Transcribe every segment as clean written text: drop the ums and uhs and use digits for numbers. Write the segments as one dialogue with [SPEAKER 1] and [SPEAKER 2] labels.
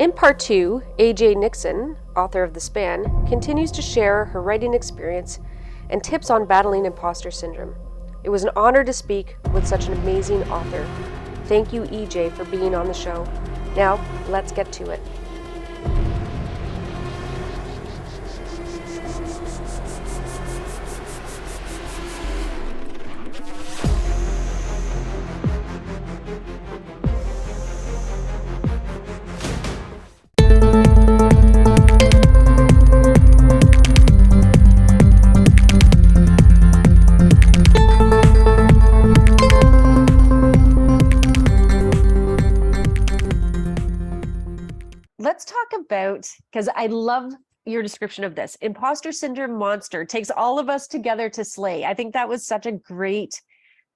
[SPEAKER 1] In part 2, EJ Nickson, author of The Span, continues to share her writing experience and tips on battling imposter syndrome. It was an honor to speak with such an amazing author. Thank you, EJ, for being on the show. Now, let's get to it. Let's talk about, because I love your description of this, imposter syndrome monster takes all of us together to slay. I think that was such a great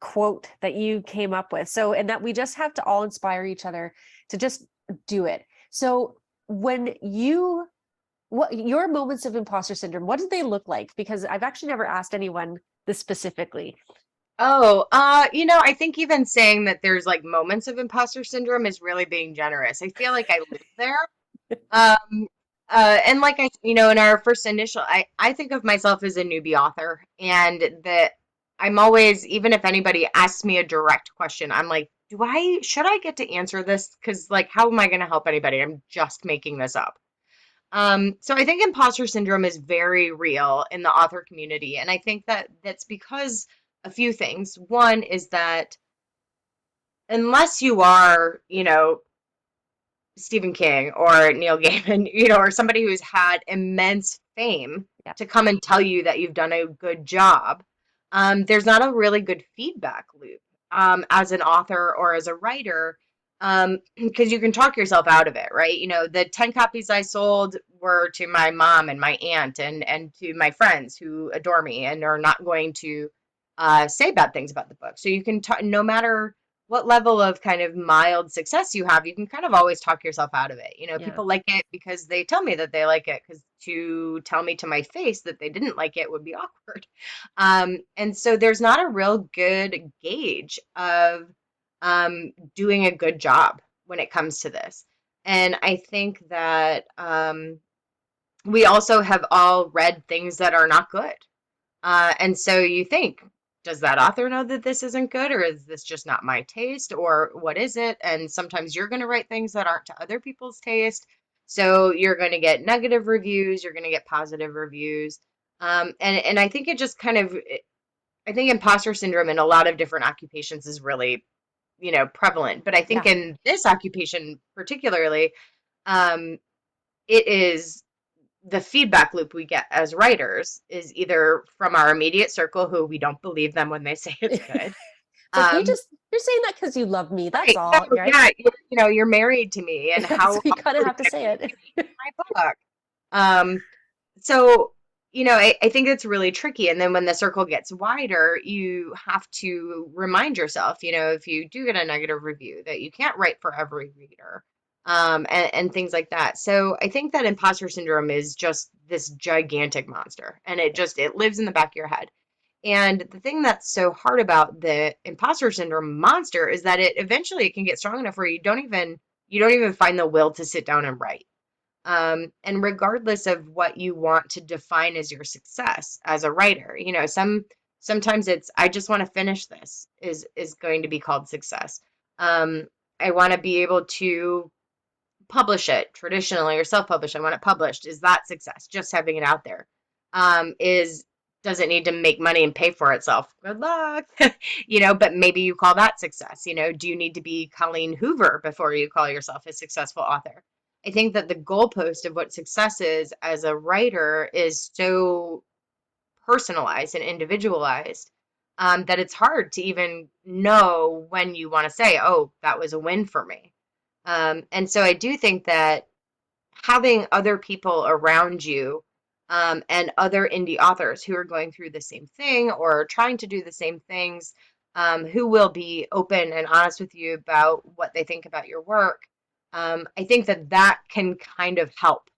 [SPEAKER 1] quote that you came up with. So, and that we just have to all inspire each other to just do it. So what your moments of imposter syndrome, what did they look like? Because I've actually never asked anyone this specifically.
[SPEAKER 2] I think even saying that there's like moments of imposter syndrome is really being generous. I feel like I live there. Um, and like in our first initial, I think of myself as a newbie author, and that I'm always, even if anybody asks me a direct question, I'm like, should I get to answer this? Because like, how am I going to help anybody? I'm just making this up. So I think imposter syndrome is very real in the author community, and I think that that's because a few things. One is that unless you are, Stephen King or Neil Gaiman, or somebody who's had immense fame
[SPEAKER 1] Yeah.
[SPEAKER 2] to come and tell you that you've done a good job, there's not a really good feedback loop as an author or as a writer, because you can talk yourself out of it, right? The 10 copies I sold were to my mom and my aunt and to my friends who adore me and are not going to say bad things about the book. So you can talk, no matter what level of kind of mild success you have, you can kind of always talk yourself out of it.
[SPEAKER 1] Yeah.
[SPEAKER 2] People like it because they tell me that they like it, because to tell me to my face that they didn't like it would be awkward. And so there's not a real good gauge of doing a good job when it comes to this. And I think that we also have all read things that are not good. And so you think, does that author know that this isn't good, or is this just not my taste, or what is it? And sometimes you're going to write things that aren't to other people's taste. So you're going to get negative reviews, you're going to get positive reviews. And I think it just kind of, I think imposter syndrome in a lot of different occupations is really, prevalent. But I think
[SPEAKER 1] Yeah.
[SPEAKER 2] in this occupation particularly, um, it is the feedback loop we get as writers is either from our immediate circle, who we don't believe them when they say it's good.
[SPEAKER 1] It's like,
[SPEAKER 2] Um,
[SPEAKER 1] you're saying that because you love me. That's
[SPEAKER 2] right. No,
[SPEAKER 1] all, right?
[SPEAKER 2] yeah, you're married to me, and
[SPEAKER 1] Yeah, so
[SPEAKER 2] how
[SPEAKER 1] you kind of
[SPEAKER 2] awkward
[SPEAKER 1] have to
[SPEAKER 2] would it
[SPEAKER 1] say
[SPEAKER 2] be
[SPEAKER 1] it.
[SPEAKER 2] if you read my book? Um, so, I think it's really tricky. And then when the circle gets wider, you have to remind yourself, if you do get a negative review, that you can't write for every reader, and things like that. So I think that imposter syndrome is just this gigantic monster, and it lives in the back of your head. And the thing that's so hard about the imposter syndrome monster is that it can get strong enough where you don't even find the will to sit down and write. And regardless of what you want to define as your success as a writer, sometimes it's, I just want to finish this is going to be called success. I want to be able to publish it traditionally, or self-publish. I want it published. Is that success? Just having it out there. Is Does it need to make money and pay for itself? Good luck. But maybe you call that success. Do you need to be Colleen Hoover before you call yourself a successful author? I think that the goalpost of what success is as a writer is so personalized and individualized, that it's hard to even know when you want to say, oh, that was a win for me. And so I do think that having other people around you, and other indie authors who are going through the same thing or trying to do the same things, who will be open and honest with you about what they think about your work, I think that that can kind of help,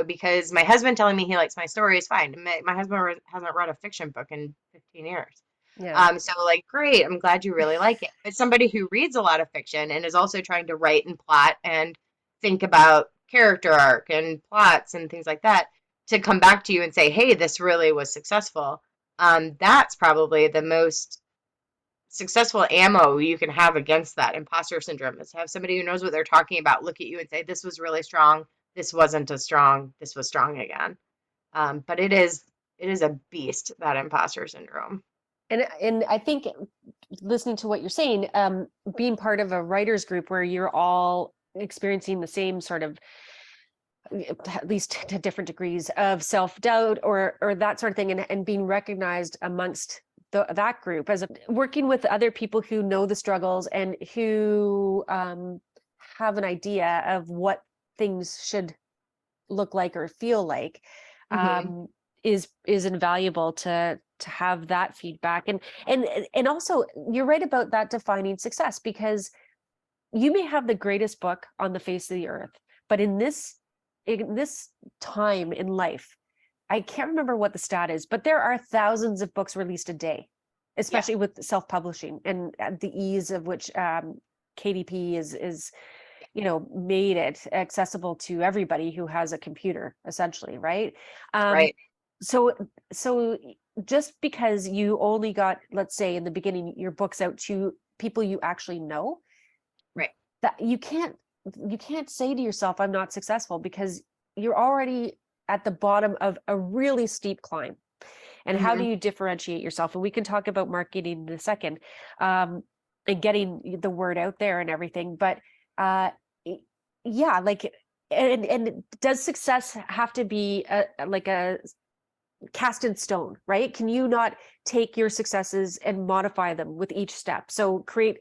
[SPEAKER 2] because my husband telling me he likes my story is fine. My husband hasn't read a fiction book in 15 years.
[SPEAKER 1] Yeah.
[SPEAKER 2] So like, great, I'm glad you really like it. But somebody who reads a lot of fiction and is also trying to write and plot and think about character arc and plots and things like that to come back to you and say, hey, this really was successful. That's probably the most successful ammo you can have against that imposter syndrome, is to have somebody who knows what they're talking about look at you and say, this was really strong. This wasn't as strong. This was strong again. But it is a beast, that imposter syndrome.
[SPEAKER 1] And I think listening to what you're saying, being part of a writers group where you're all experiencing the same sort of, at least to different degrees of self-doubt or that sort of thing, and being recognized amongst that group as working with other people who know the struggles and who have an idea of what things should look like or feel like,
[SPEAKER 2] Hmm.
[SPEAKER 1] is invaluable to have that feedback. And also you're right about that defining success, because you may have the greatest book on the face of the earth, but in this time in life, I can't remember what the stat is, but there are thousands of books released a day,
[SPEAKER 2] Yeah,
[SPEAKER 1] especially with self-publishing and the ease of which KDP is made it accessible to everybody who has a computer, essentially, right? Um,
[SPEAKER 2] right,
[SPEAKER 1] so so just because you only got, let's say in the beginning, your books out to people you actually know,
[SPEAKER 2] right.
[SPEAKER 1] that you can't say to yourself, I'm not successful, because you're already at the bottom of a really steep climb. And how do
[SPEAKER 2] Hmm.
[SPEAKER 1] you differentiate yourself? And we can talk about marketing in a second, um, and getting the word out there and everything. But uh, yeah, like, and does success have to be like a cast in stone, right? Can you not take your successes and modify them with each step? So create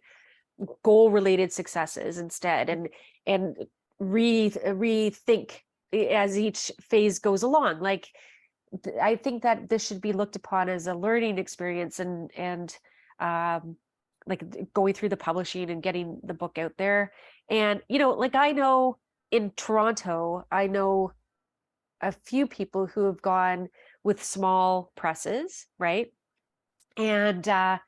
[SPEAKER 1] goal related successes instead, and rethink as each phase goes along. Like, I think that this should be looked upon as a learning experience, and um like going through the publishing and getting the book out there. And like, I know in Toronto, I know a few people who have gone with small presses, right? And that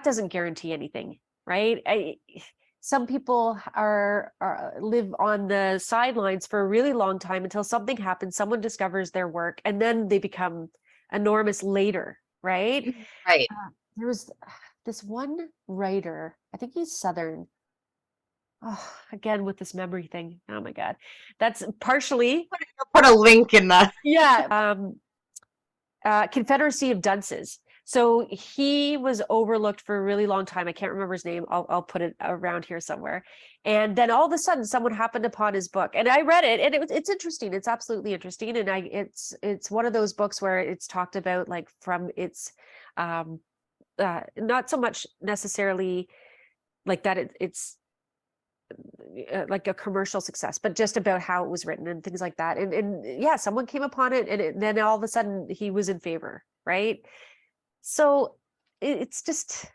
[SPEAKER 1] doesn't guarantee anything, right? Some people are live on the sidelines for a really long time until something happens, someone discovers their work, and then they become enormous later, right?
[SPEAKER 2] Right.
[SPEAKER 1] There was this one writer, I think he's Southern. Oh, again with this memory thing. Oh my God. That's partially,
[SPEAKER 2] I'll put a link in the.
[SPEAKER 1] yeah. Confederacy of Dunces. So he was overlooked for a really long time. I can't remember his name. I'll put it around here somewhere. And then all of a sudden, someone happened upon his book, and I read it, and it's interesting. It's absolutely interesting, and it's one of those books where it's talked about, like, from its um not so much necessarily like that it's like a commercial success, but just about how it was written and things like that. And yeah, someone came upon it, and then all of a sudden he was in favor, right? So it's just,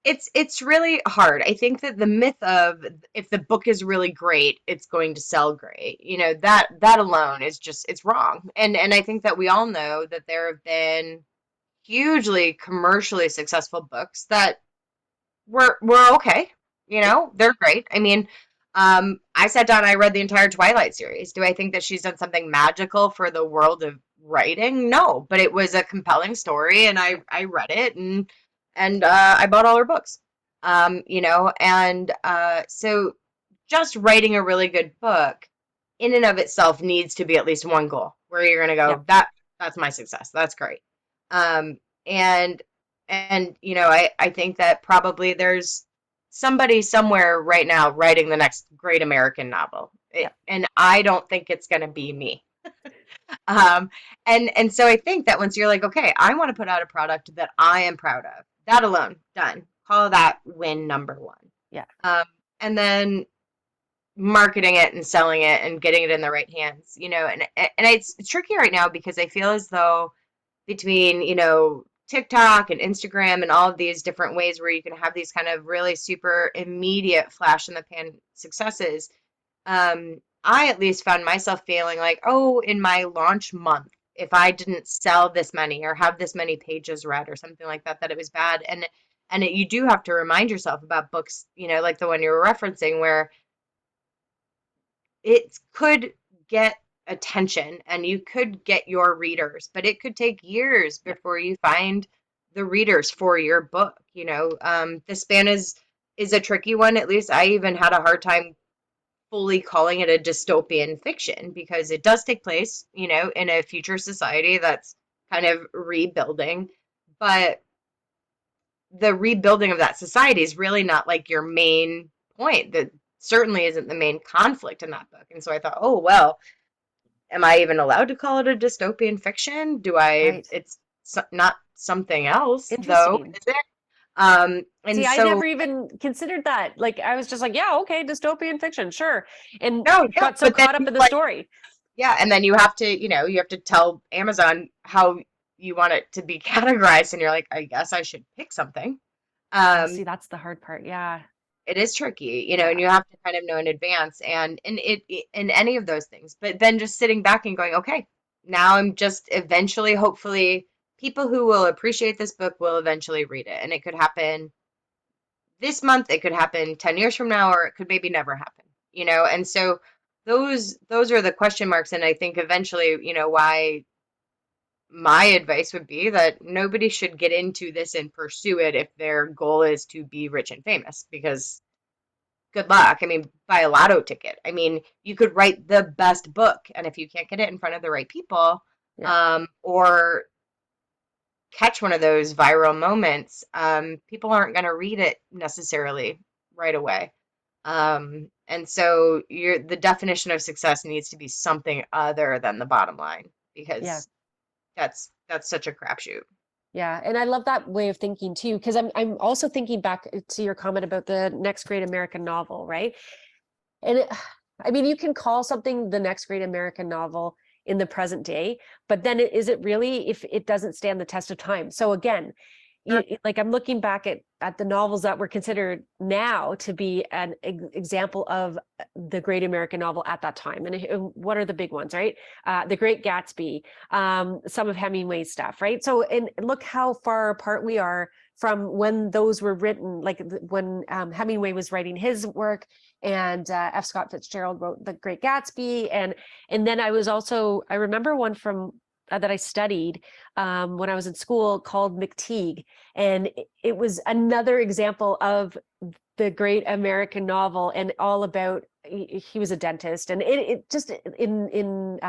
[SPEAKER 2] It's really hard. I think that the myth of, if the book is really great, it's going to sell great. That alone is just, it's wrong. And I think that we all know that there have been hugely commercially successful books that were okay. They're great. I mean, I sat down, I read the entire Twilight series. Do I think that she's done something magical for the world of writing? No, but it was a compelling story, and I read it, and I bought all her books. And so just writing a really good book in and of itself needs to be at least one goal where you're going to
[SPEAKER 1] yeah.
[SPEAKER 2] go, that's my success. That's great. Um, and I think that probably there's somebody somewhere right now writing the next great American novel.
[SPEAKER 1] Yeah.
[SPEAKER 2] And I don't think it's going to be me. Um, and so I think that once you're like, okay, I want to put out a product that I am proud of, that alone, done. Call that win number one.
[SPEAKER 1] Yeah.
[SPEAKER 2] Um, and then marketing it and selling it and getting it in the right hands, and it's tricky right now because I feel as though between, TikTok and Instagram and all of these different ways where you can have these kind of really super immediate flash in the pan successes, I at least found myself feeling like, oh, in my launch month, if I didn't sell this many or have this many pages read or something like that, that it was bad. You do have to remind yourself about books, like the one you were referencing, where it could get attention and you could get your readers, but it could take years
[SPEAKER 1] Yeah.
[SPEAKER 2] before you find the readers for your book. The span is a tricky one. At least I even had a hard time fully calling it a dystopian fiction because it does take place, in a future society that's kind of rebuilding, but the rebuilding of that society is really not like your main point. That certainly isn't the main conflict in that book. And so I thought, oh, well, am I even allowed to call it a dystopian fiction?
[SPEAKER 1] Right.
[SPEAKER 2] It's not something else, though,
[SPEAKER 1] Interesting.
[SPEAKER 2] is it? And
[SPEAKER 1] See, I
[SPEAKER 2] so,
[SPEAKER 1] never even considered that. Like, I was just like, yeah, okay, dystopian fiction, sure. And
[SPEAKER 2] no, yeah,
[SPEAKER 1] got so
[SPEAKER 2] but then
[SPEAKER 1] caught up
[SPEAKER 2] you
[SPEAKER 1] in the
[SPEAKER 2] like,
[SPEAKER 1] story.
[SPEAKER 2] yeah, and then you have to tell Amazon how you want it to be categorized, and you're like, I guess I should pick something.
[SPEAKER 1] Oh,
[SPEAKER 2] Um,
[SPEAKER 1] see, that's the hard part. Yeah.
[SPEAKER 2] it is tricky, and
[SPEAKER 1] Yeah.
[SPEAKER 2] you have to kind of know in advance and in any of those things. But then just sitting back and going, okay, now I'm just eventually, hopefully, people who will appreciate this book will eventually read it. And it could happen this month, it could happen 10 years from now, or it could maybe never happen, And so those are the question marks. And I think eventually, why my advice would be that nobody should get into this and pursue it if their goal is to be rich and famous, because good luck. I mean, buy a lotto ticket. I mean, you could write the best book, and if you can't get it in front of the right people,
[SPEAKER 1] Yeah.
[SPEAKER 2] or catch one of those viral moments, people aren't going to read it necessarily right away. And so the definition of success needs to be something other than the bottom line,
[SPEAKER 1] Yeah.
[SPEAKER 2] because that's such a crapshoot.
[SPEAKER 1] Yeah. And I love that way of thinking too, because I'm also thinking back to your comment about the next great American novel, right? And I mean, you can call something the next great American novel in the present day, but then is it really if it doesn't stand the test of time? So again, like I'm looking back at the novels that were considered now to be an example of the great American novel at that time. And what are the big ones, right? The Great Gatsby, some of Hemingway's stuff, right? So, and look how far apart we are from when those were written, like when Hemingway was writing his work and F. Scott Fitzgerald wrote The Great Gatsby. And then I remember one from that I studied when I was in school called McTeague. And it was another example of the great American novel and all about, he was a dentist and it just in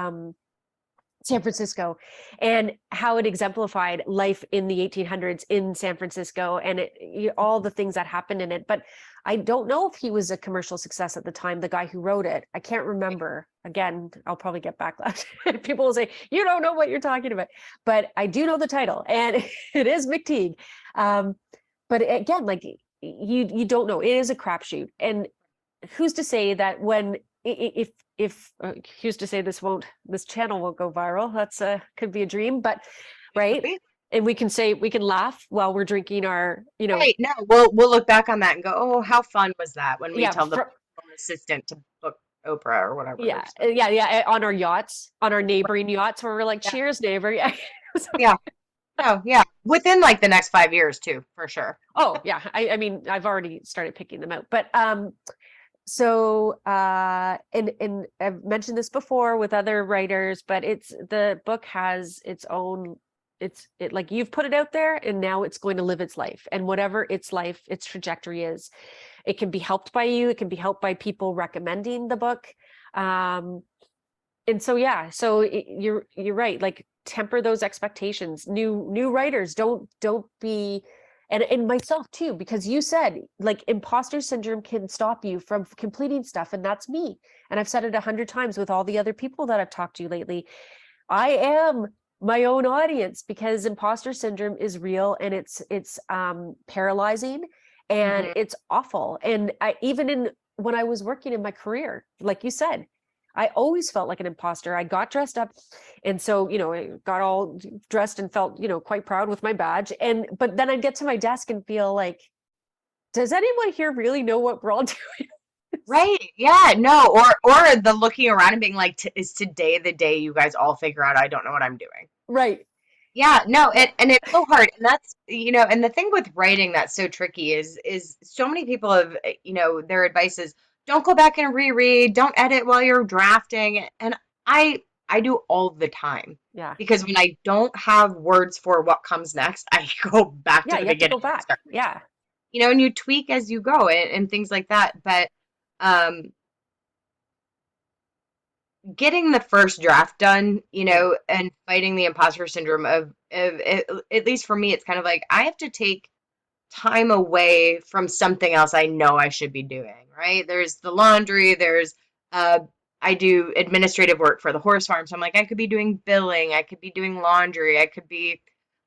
[SPEAKER 1] San Francisco and how it exemplified life in the 1800s in San Francisco and all the things that happened in it. But I don't know if he was a commercial success at the time, the guy who wrote it. I can't remember. Again, I'll probably get backlash. People will say, you don't know what you're talking about. But I do know the title and it is McTeague. But again, like you don't know. It is a crapshoot. And who's to say that when if who's to say this channel won't go viral? That's could be a dream, but right. And we can laugh while we're drinking our,
[SPEAKER 2] Right. No, we'll look back on that and go, oh, how fun was that when we
[SPEAKER 1] yeah,
[SPEAKER 2] tell the assistant to book Oprah or whatever.
[SPEAKER 1] yeah,
[SPEAKER 2] So,
[SPEAKER 1] on our yachts, on our neighboring yachts, where we're like,
[SPEAKER 2] yeah,
[SPEAKER 1] cheers, neighbor. Yeah.
[SPEAKER 2] yeah, no, yeah, within like the next 5 years too, for sure.
[SPEAKER 1] Oh yeah. I mean, I've already started picking them out, but so and I've mentioned this before with other writers, but the book has its own, it like you've put it out there and now it's going to live its life, and whatever its trajectory is, it can be helped by you, it can be helped by people recommending the book. And so yeah, so you're right, like temper those expectations. New writers, don't be, and myself too, because you said like imposter syndrome can stop you from completing stuff, and that's me. And I've said it 100 times with all the other people that I've talked to lately. I am my own audience because imposter syndrome is real, and it's paralyzing and
[SPEAKER 2] Hmm.
[SPEAKER 1] it's awful. And I even in when I was working in my career, like you said, I always felt like an imposter. I got dressed up. And so, I got all dressed and felt, quite proud with my badge. But then I'd get to my desk and feel like, does anyone here really know what we're all doing?
[SPEAKER 2] Right. Yeah. No. Or the looking around and being like, is today the day you guys all figure out I don't know what I'm doing?
[SPEAKER 1] Right.
[SPEAKER 2] Yeah, no,
[SPEAKER 1] Yeah.
[SPEAKER 2] and it's so hard. And that's, and the thing with writing that's so tricky is so many people have, their advice is don't go back and reread, don't edit while you're drafting. And I do all the time
[SPEAKER 1] Yeah.
[SPEAKER 2] because when I don't have words for what comes next, I go back to
[SPEAKER 1] Yeah,
[SPEAKER 2] the
[SPEAKER 1] you have to
[SPEAKER 2] beginning
[SPEAKER 1] go
[SPEAKER 2] and
[SPEAKER 1] back.
[SPEAKER 2] start.
[SPEAKER 1] Yeah.
[SPEAKER 2] And you tweak as you go and things like that. But um, getting the first draft done,
[SPEAKER 1] Yeah.
[SPEAKER 2] and fighting the imposter syndrome of at least for me, it's kind of like I have to take time away from something else I know I should be doing, right? There's the laundry, there's uh I do administrative work for the horse farm. So I'm like, I could be doing billing, I could be doing laundry, I could be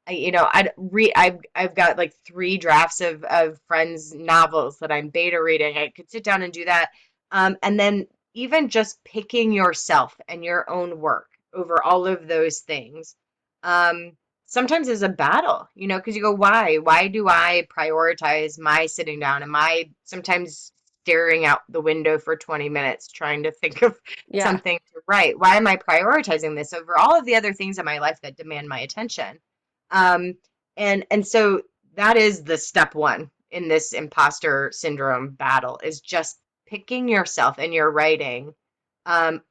[SPEAKER 2] I've got like 3 drafts of friends' novels that I'm beta reading. I could sit down and do that. And then even just picking yourself and your own work over all of those things. Sometimes is a battle, because you go, why? Why do I prioritize my sitting down? Am I sometimes staring out the window for 20 minutes trying to think of
[SPEAKER 1] Yeah.
[SPEAKER 2] something to write? Why am I prioritizing this over all of the other things in my life that demand my attention? Um, and so that is the step one in this imposter syndrome battle is just picking yourself and your writing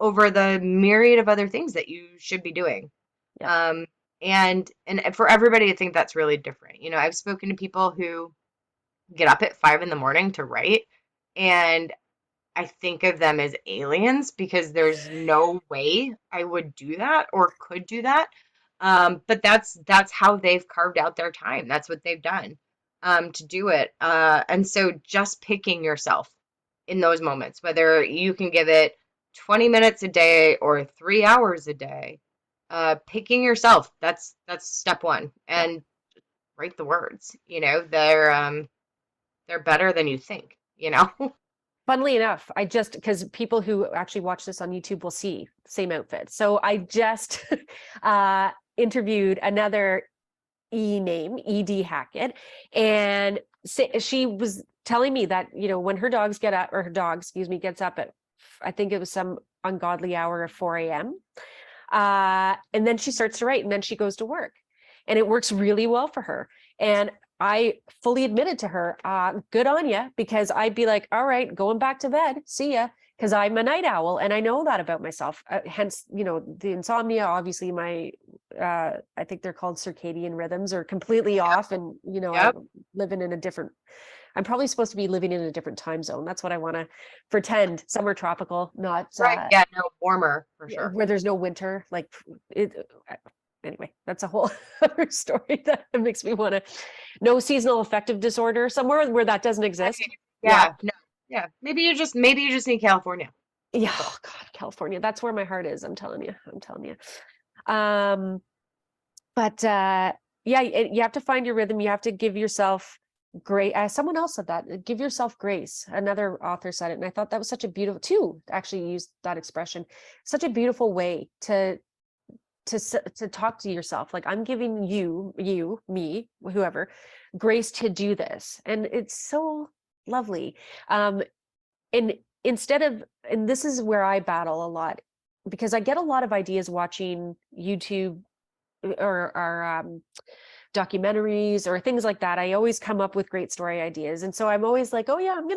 [SPEAKER 2] over the myriad of other things that you should be doing.
[SPEAKER 1] Yeah.
[SPEAKER 2] Um, and for everybody, I think that's really different. I've spoken to people who get up at 5 in the morning to write, and I think of them as aliens because there's no way I would do that or could do that. But that's how they've carved out their time. That's what they've done to do it. And so just picking yourself in those moments, whether you can give it 20 minutes a day or 3 hours a day, picking yourself, that's step one.
[SPEAKER 1] Yeah.
[SPEAKER 2] And write the words. They're better than you think.
[SPEAKER 1] Funnily enough, because people who actually watch this on YouTube will see same outfit. So I just interviewed another name, ED Hackett, and she was telling me that, when her dogs get up, or her dog, excuse me, gets up at, I think it was some ungodly hour of 4 a.m. And then she starts to write, and then she goes to work, and it works really well for her. And I fully admitted to her, good on you, because I'd be like, all right, going back to bed, see ya, because I'm a night owl and I know that about myself. Hence, the insomnia, obviously I think they're called circadian rhythms are completely
[SPEAKER 2] Yep.
[SPEAKER 1] off, and
[SPEAKER 2] Yep.
[SPEAKER 1] I'm living in a different, I'm probably supposed to be living in a different time zone. That's what I want to pretend. Somewhere tropical, not
[SPEAKER 2] Right. Yeah, no, warmer for sure.
[SPEAKER 1] where there's no winter. Like it. Anyway, that's a whole other story that makes me want to. No seasonal affective disorder somewhere where that doesn't exist.
[SPEAKER 2] Right.
[SPEAKER 1] Yeah.
[SPEAKER 2] Yeah, no. Yeah. Maybe you just need California.
[SPEAKER 1] Yeah.
[SPEAKER 2] That's all.
[SPEAKER 1] Oh God, California. That's where my heart is. I'm telling you. I'm telling you. But yeah, you have to find your rhythm. You have to give yourself grace. Someone else said that. Give yourself grace. Another author said it, and I thought that was such a beautiful. Two actually used that expression. Such a beautiful way to talk to yourself. Like, I'm giving you, me, whoever, grace to do this, and it's so lovely. And instead of, and this is where I battle a lot, because I get a lot of ideas watching YouTube or documentaries or things like that. I always come up with great story ideas, and so I'm always like, oh yeah, I'm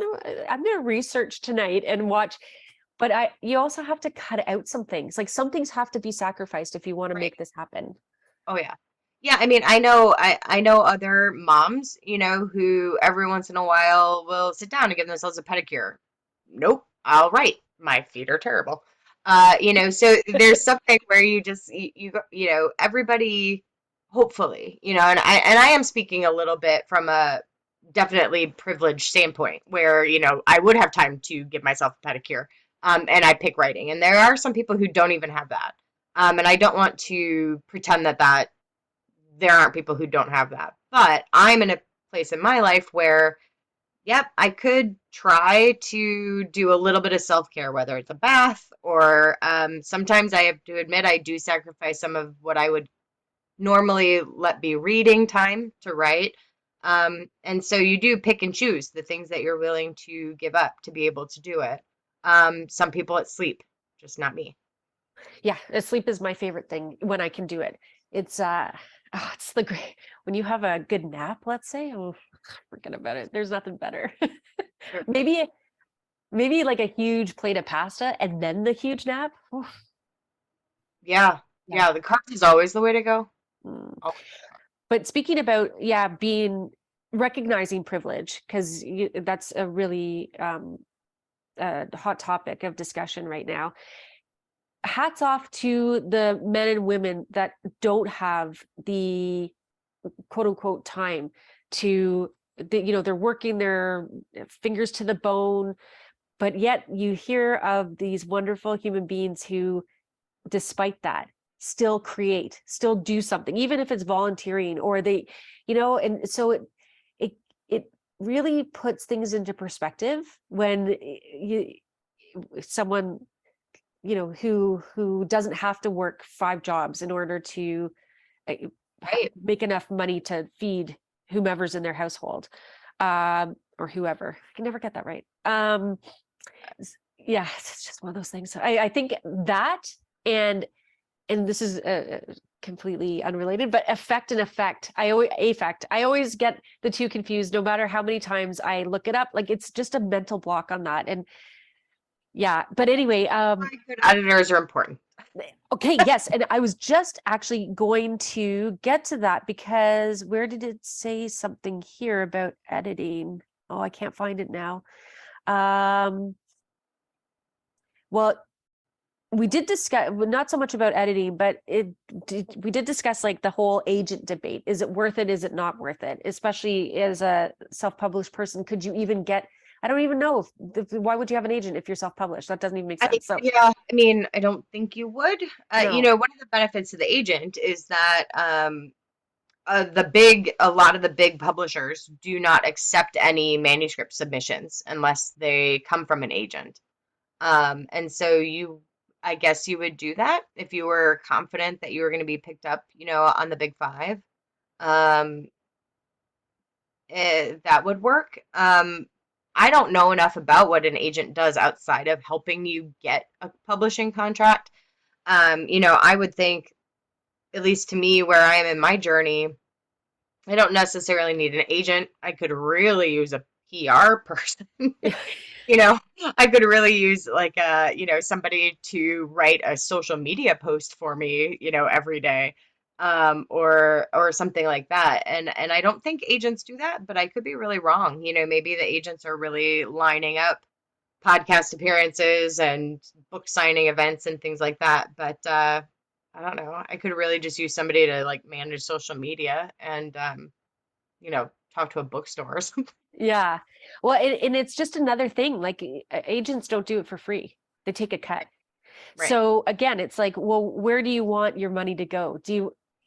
[SPEAKER 1] gonna research tonight and watch. But you also have to cut out some things. Like, some things have to be sacrificed if you want to
[SPEAKER 2] Right.
[SPEAKER 1] make this happen.
[SPEAKER 2] Oh yeah. Yeah, I mean, I know other moms, who every once in a while will sit down and give themselves a pedicure. Nope, I'll write. My feet are terrible. So there's something where you just you go, everybody hopefully, and I am speaking a little bit from a definitely privileged standpoint where, I would have time to give myself a pedicure. And I pick writing. And there are some people who don't even have that. And I don't want to pretend that there aren't people who don't have that. But I'm in a place in my life where, yep, I could try to do a little bit of self-care, whether it's a bath or sometimes I have to admit I do sacrifice some of what I would normally let be reading time to write. And so you do pick and choose the things that you're willing to give up to be able to do it. Some people it's sleep, just not me.
[SPEAKER 1] Yeah, sleep is my favorite thing when I can do it. It's it's the great when you have a good nap, let's say. Oh, forget about it. There's nothing better.
[SPEAKER 2] Sure.
[SPEAKER 1] Maybe Maybe like a huge plate of pasta and then the huge nap. Oof,
[SPEAKER 2] Yeah.
[SPEAKER 1] yeah.
[SPEAKER 2] Yeah, the carbs is always the way to go.
[SPEAKER 1] Mm.
[SPEAKER 2] Oh,
[SPEAKER 1] But speaking about, yeah, being recognizing privilege, because that's a really hot topic of discussion right now. Hats off to the men and women that don't have the quote unquote time to, they're working their fingers to the bone, but yet you hear of these wonderful human beings who, despite that, still create, still do something, even if it's volunteering, or they, and so it it really puts things into perspective when someone, who doesn't have to work 5 jobs in order to uh,
[SPEAKER 2] right.
[SPEAKER 1] make enough money to feed whomever's in their household, or whoever. I can never get that right. Yeah, it's just one of those things. I think that, and this is completely unrelated, but effect. I always get the two confused, no matter how many times I look it up. Like, it's just a mental block on that. And yeah, but anyway,
[SPEAKER 2] Good editors are important.
[SPEAKER 1] okay, yes, and I was just actually going to get to that, because where did it say something here about editing? Oh, I can't find it now. Well, we did discuss, well, not so much about editing, but we did discuss like the whole agent debate. Is it worth it? Is it not worth it? Especially as a self-published person, could you even get, I don't even know why would you have an agent if you're self-published? That doesn't even make sense. So
[SPEAKER 2] Yeah, I mean, I don't think you would.
[SPEAKER 1] no.
[SPEAKER 2] One of the benefits of the agent is that a lot of the big publishers do not accept any manuscript submissions unless they come from an agent. And so I guess you would do that if you were confident that you were going to be picked up, on the big five. Um, that would work. I don't know enough about what an agent does outside of helping you get a publishing contract. I would think, at least to me, where I am in my journey, I don't necessarily need an agent. I could really use a PR person. you know, I could really use like somebody to write a social media post for me, every day, or something like that. And I don't think agents do that, but I could be really wrong. Maybe the agents are really lining up podcast appearances and book signing events and things like that. But I don't know. I could really just use somebody to like manage social media and talk to a bookstore or something.
[SPEAKER 1] Yeah. Well, and it's just another thing. Like, agents don't do it for free. They take a cut.
[SPEAKER 2] Right.
[SPEAKER 1] So again, it's like, well, where do you want your money to go? Do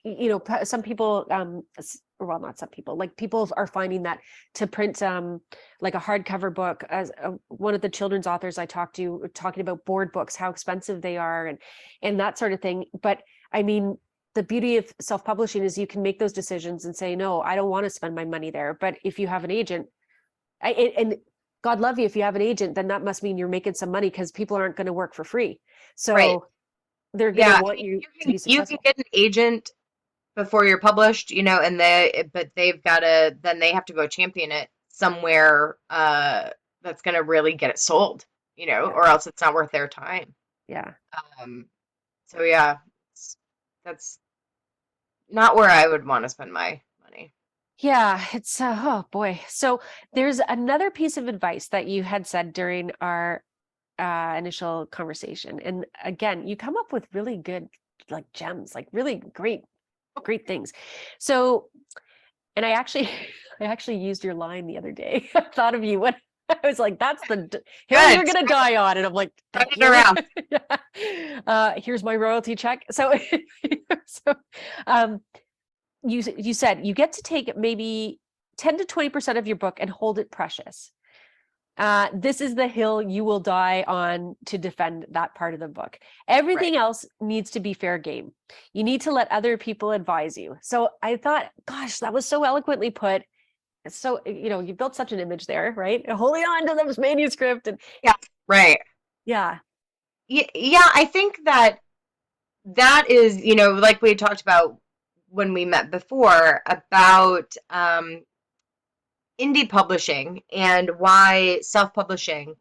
[SPEAKER 1] you, some people, well, not some people, like people are finding that to print like a hardcover book, as one of the children's authors I talked to talking about board books, how expensive they are, and that sort of thing. But I mean, the beauty of self-publishing is you can make those decisions and say, no, I don't want to spend my money there. But if you have an agent, and God love you, if you have an agent, then that must mean you're making some money, because people aren't going to work for free.
[SPEAKER 2] Right.
[SPEAKER 1] So they're going to
[SPEAKER 2] Yeah. I
[SPEAKER 1] want
[SPEAKER 2] mean,
[SPEAKER 1] you
[SPEAKER 2] you
[SPEAKER 1] to
[SPEAKER 2] can
[SPEAKER 1] be
[SPEAKER 2] you can
[SPEAKER 1] successful.
[SPEAKER 2] get an agent before you're published, and but then they have to go champion it somewhere that's gonna really get it sold,
[SPEAKER 1] Yeah.
[SPEAKER 2] or else it's not worth their time.
[SPEAKER 1] Yeah.
[SPEAKER 2] Um, so yeah, that's not where I would want to spend my money.
[SPEAKER 1] Yeah, it's oh boy. So there's another piece of advice that you had said during our initial conversation. And again, you come up with really good, like, gems, like really great things. So, and I actually I actually used your line the other day. I thought of you when I was like, that's the hill
[SPEAKER 2] Good.
[SPEAKER 1] you're gonna die on. And I'm like,
[SPEAKER 2] Spread
[SPEAKER 1] thank
[SPEAKER 2] it
[SPEAKER 1] you.
[SPEAKER 2] around.
[SPEAKER 1] Yeah. Here's my royalty check. So so um you said you get to take maybe 10 to 20% of your book and hold it precious. This is the hill you will die on to defend that part of the book.
[SPEAKER 2] Right.
[SPEAKER 1] Everything else needs to be fair game. You need to let other people advise you. So I thought, gosh, that was so eloquently put. So, you built such an image there, right? Holding on to this manuscript, and
[SPEAKER 2] Yeah. Right.
[SPEAKER 1] yeah,
[SPEAKER 2] Yeah, yeah, I think that is, like we had talked about when we met before about indie publishing and why self-publishing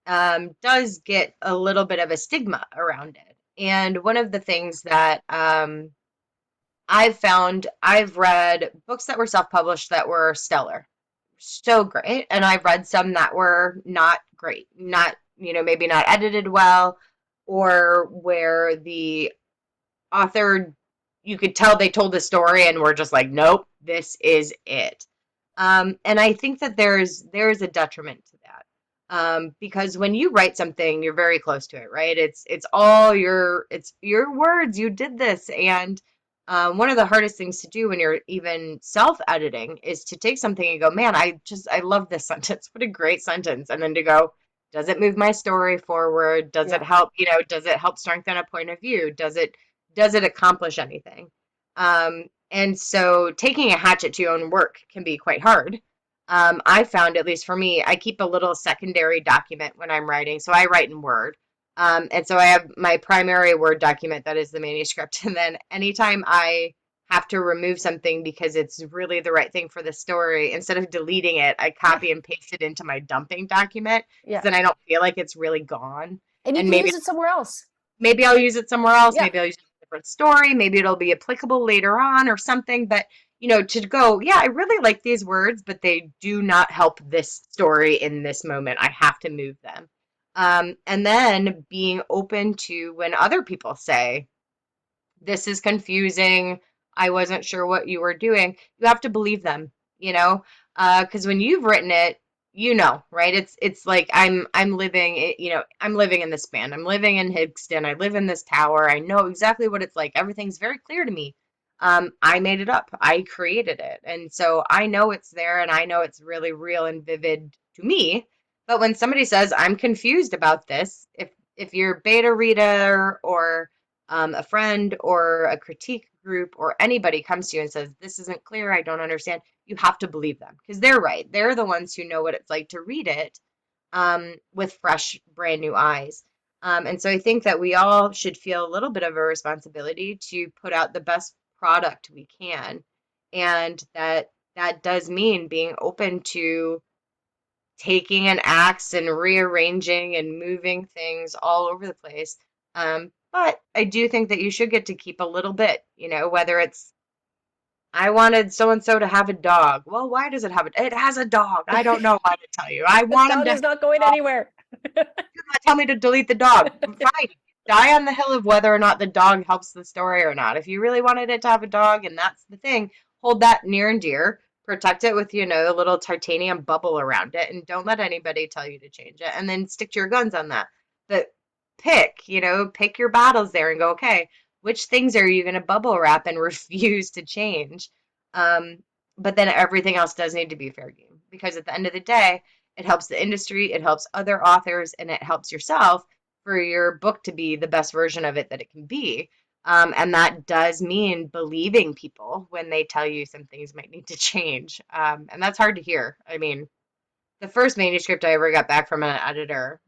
[SPEAKER 2] does get a little bit of a stigma around it. And one of the things that I've found, I've read books that were self-published that were stellar, so great, and I've read some that were not great, not, maybe not edited well, or where the author, you could tell they told the story and were just like, nope, this is it. And I think that there's a detriment to that. Because when you write something, you're very close to it, right? It's your words. You did this, and one of the hardest things to do when you're even self-editing is to take something and go, man, I love this sentence. What a great sentence, and then to go, does it move my story forward? Does it
[SPEAKER 1] Yeah.
[SPEAKER 2] help? Does it help strengthen a point of view? Does it accomplish anything? And so taking a hatchet to your own work can be quite hard. I found, at least for me, I keep a little secondary document when I'm writing. So I write in Word. And so I have my primary Word document that is the manuscript. And then anytime I have to remove something because it's really the right thing for the story, instead of deleting it, I copy and paste it into my dumping document because
[SPEAKER 1] Yeah.
[SPEAKER 2] then I don't feel like it's really gone.
[SPEAKER 1] And you
[SPEAKER 2] And
[SPEAKER 1] can use it somewhere else.
[SPEAKER 2] maybe I'll use it somewhere else.
[SPEAKER 1] Yeah.
[SPEAKER 2] Maybe I'll use it in a different story. Maybe it'll be applicable later on or something. But, to go, yeah, I really like these words, but they do not help this story in this moment. I have to move them. And then being open to when other people say, this is confusing. I wasn't sure what you were doing. You have to believe them, because when you've written it, right? It's like I'm living it, I'm living in this band. I'm living in Higston. I live in this tower. I know exactly what it's like. Everything's very clear to me. I made it up. I created it. And so I know it's there and I know it's really real and vivid to me. But when somebody says, I'm confused about this, if you're a beta reader or a friend or a critique group or anybody comes to you and says, this isn't clear, I don't understand, you have to believe them because they're right. They're the ones who know what it's like to read it with fresh, brand new eyes. And so I think that we all should feel a little bit of a responsibility to put out the best product we can. And that does mean being open to taking an axe and rearranging and moving things all over the place. But I do think that you should get to keep a little bit, whether it's, I wanted so and so to have a dog. Well, why does it have it? It has a dog. I don't know how to tell you. I
[SPEAKER 1] The
[SPEAKER 2] want him
[SPEAKER 1] dog
[SPEAKER 2] to
[SPEAKER 1] is
[SPEAKER 2] have
[SPEAKER 1] not going
[SPEAKER 2] a dog.
[SPEAKER 1] anywhere.
[SPEAKER 2] Do not tell me to delete the dog. Fine. Die on the hill of whether or not the dog helps the story or not. If you really wanted it to have a dog and that's the thing, hold that near and dear. Protect it with, a little titanium bubble around it and don't let anybody tell you to change it. And then stick to your guns on that. But pick your battles there and go, okay, which things are you going to bubble wrap and refuse to change? But then everything else does need to be fair game because at the end of the day, it helps the industry, it helps other authors, and it helps yourself for your book to be the best version of it that it can be. And that does mean believing people when they tell you some things might need to change. And that's hard to hear. I mean, the first manuscript I ever got back from an editor,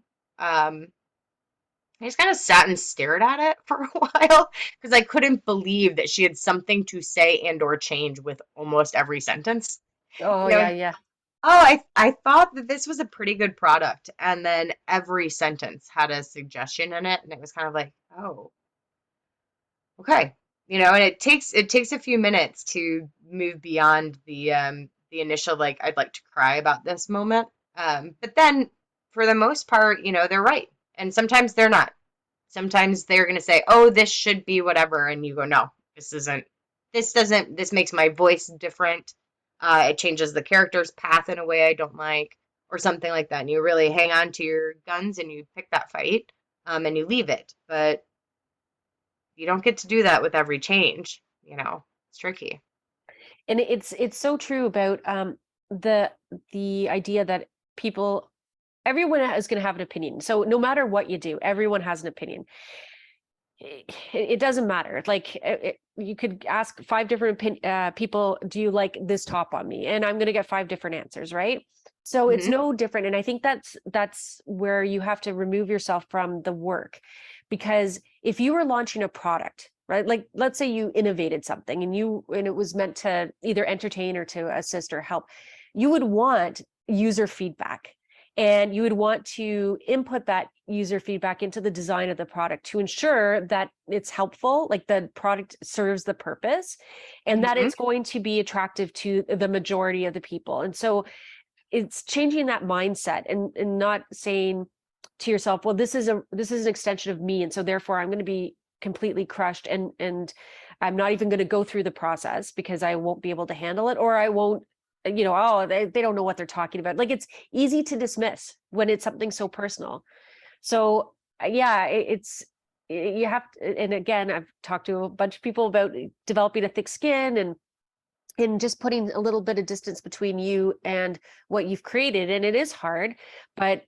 [SPEAKER 2] I just kind of sat and stared at it for a while because I couldn't believe that she had something to say and or change with almost every sentence.
[SPEAKER 1] Oh,
[SPEAKER 2] You know,
[SPEAKER 1] yeah, yeah.
[SPEAKER 2] oh, I thought that this was a pretty good product, and then every sentence had a suggestion in it, and it was kind of like, oh, okay. And it takes a few minutes to move beyond the initial like I'd like to cry about this moment. But then for the most part, they're right. And sometimes they're not. Sometimes they're going to say, "Oh, this should be whatever," and you go, "No, this isn't. This doesn't. This makes my voice different. It changes the character's path in a way I don't like, or something like that." And you really hang on to your guns and you pick that fight, and you leave it. But you don't get to do that with every change. It's tricky.
[SPEAKER 1] And it's so true about the idea that people everyone is going to have an opinion. So no matter what you do, everyone has an opinion. It doesn't matter. Like you could ask five different people, do you like this top on me? And I'm going to get five different answers, right? So it's
[SPEAKER 2] Hmm.
[SPEAKER 1] no different. And I think that's where you have to remove yourself from the work. Because if you were launching a product, right? Like let's say you innovated something and it was meant to either entertain or to assist or help, you would want user feedback. And you would want to input that user feedback into the design of the product to ensure that it's helpful, like the product serves the purpose, and that
[SPEAKER 2] Hmm.
[SPEAKER 1] it's going to be attractive to the majority of the people. And so it's changing that mindset, and not saying to yourself, well, this is an extension of me, and so therefore I'm going to be completely crushed, and I'm not even going to go through the process because I won't be able to handle it, or I won't, oh, they don't know what they're talking about. Like, it's easy to dismiss when it's something so personal. So yeah, you have to, and again, I've talked to a bunch of people about developing a thick skin, and just putting a little bit of distance between you and what you've created. And it is hard, but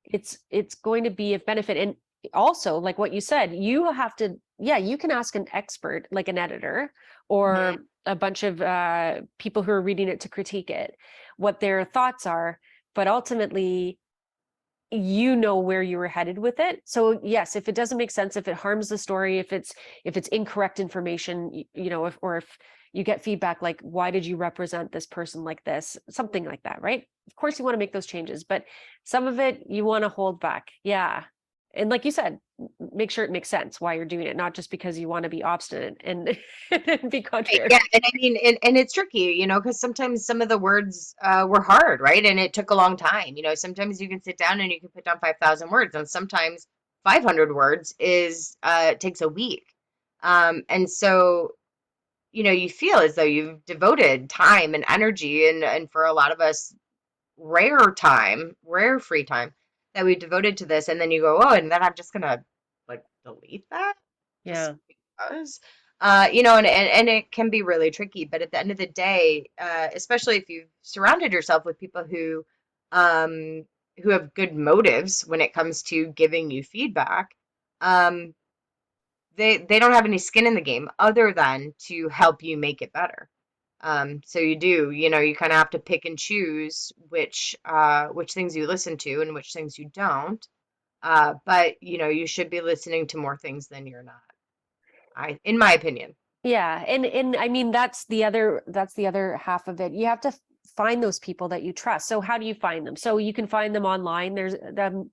[SPEAKER 1] it's going to be of benefit. And also, like what you said, you have to, yeah, you can ask an expert like an editor
[SPEAKER 2] Hmm.
[SPEAKER 1] or a bunch of people who are reading it to critique it, what their thoughts are, but ultimately you know where you were headed with it. So yes, if it doesn't make sense, if it harms the story, if it's incorrect information, if you get feedback like, why did you represent this person like this, something like that, right? Of course you want to make those changes, but some of it you want to hold back. Yeah. And like you said, make sure it makes sense why you're doing it, not just because you want to be obstinate and, and be
[SPEAKER 2] Right, yeah,
[SPEAKER 1] contrary.
[SPEAKER 2] and I mean, and it's tricky, because sometimes some of the words were hard, right? And it took a long time. Sometimes you can sit down and you can put down 5,000 words, and sometimes 500 words is takes a week. And so, you feel as though you've devoted time and energy, and for a lot of us, rare free time that we devoted to this, and then you go, oh, and then I'm just gonna like delete that just
[SPEAKER 1] Yeah.
[SPEAKER 2] because. And it can be really tricky, but at the end of the day, especially if you've surrounded yourself with people um, who have good motives when it comes to giving you feedback, um, they don't have any skin in the game other than to help you make it better. So you kind of have to pick and choose which things you listen to and which things you don't. But you should be listening to more things than you're not. In my opinion.
[SPEAKER 1] Yeah, and I mean that's the other half of it. You have to find those people that you trust. So how do you find them? So you can find them online. There's a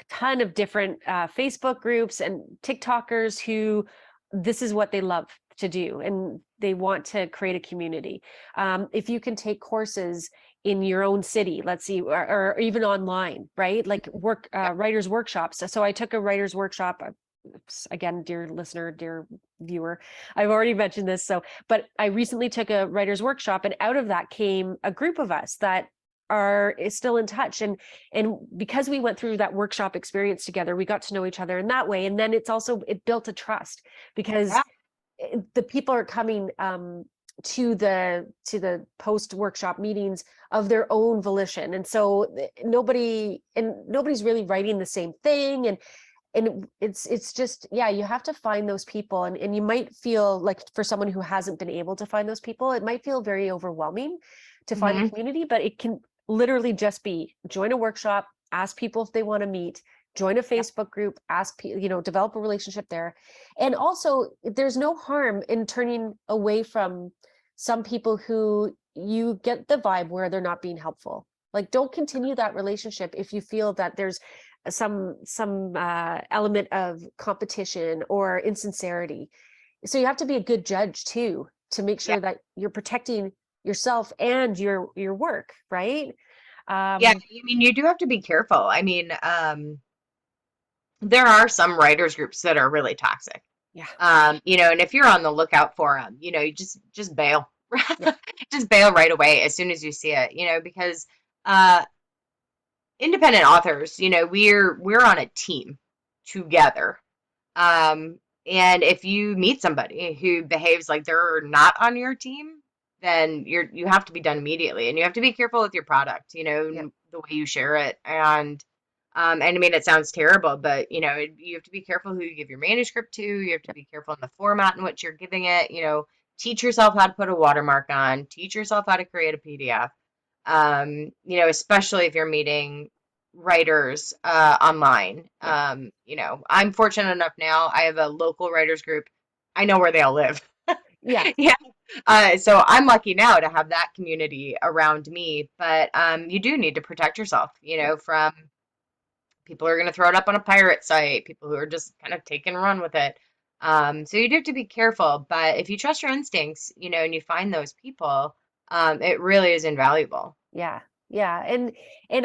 [SPEAKER 1] ton of different Facebook groups and TikTokers who this is what they love to do, and they want to create a community. If you can take courses in your own city, let's see, or even online, right? Like writers workshops. So I took a writers workshop. Again, dear listener, dear viewer, I've already mentioned this. So, but I recently took a writer's workshop, and out of that came a group of us that is still in touch. And because we went through that workshop experience together, we got to know each other in that way. And then it built a trust because
[SPEAKER 2] Yeah.
[SPEAKER 1] the people are coming to the post workshop meetings of their own volition. And so nobody's really writing the same thing. And it's just, yeah, you have to find those people, and you might feel like, for someone who hasn't been able to find those people, it might feel very overwhelming to find a
[SPEAKER 2] Hmm.
[SPEAKER 1] community, but it can literally just be join a workshop, ask people if they want to meet, join a
[SPEAKER 2] Yep.
[SPEAKER 1] Facebook group, develop a relationship there. And also, there's no harm in turning away from some people who you get the vibe where they're not being helpful. Like, don't continue that relationship if you feel that there's some element of competition or insincerity. So you have to be a good judge too, to make
[SPEAKER 2] Yeah.
[SPEAKER 1] sure that you're protecting yourself and your work, right?
[SPEAKER 2] Yeah.
[SPEAKER 1] um
[SPEAKER 2] I mean, you do have to be careful. I mean, there are some writers groups that are really toxic.
[SPEAKER 1] yeah.
[SPEAKER 2] And if you're on the lookout for them, you just bail.
[SPEAKER 1] Yeah.
[SPEAKER 2] Just bail right away as soon as you see it, because uh independent authors, we're on a team together. Um, and if you meet somebody who behaves like they're not on your team, then you have to be done immediately, and you have to be careful with your product,
[SPEAKER 1] Yeah.
[SPEAKER 2] and the way you share it. And I mean, it sounds terrible, but you have to be careful who you give your manuscript to. You have to be careful in the format in which you're giving it. Teach yourself how to put a watermark on. Teach yourself how to create a PDF. Especially if you're meeting writers online.
[SPEAKER 1] Yeah.
[SPEAKER 2] I'm fortunate enough now. I have a local writers group. I know where they all live.
[SPEAKER 1] Yeah.
[SPEAKER 2] Yeah. So I'm lucky now to have that community around me, but you do need to protect yourself, from people who are going to throw it up on a pirate site, people who are just kind of take and run with it. So you do have to be careful, but if you trust your instincts, and you find those people, it really is invaluable.
[SPEAKER 1] Yeah. Yeah. And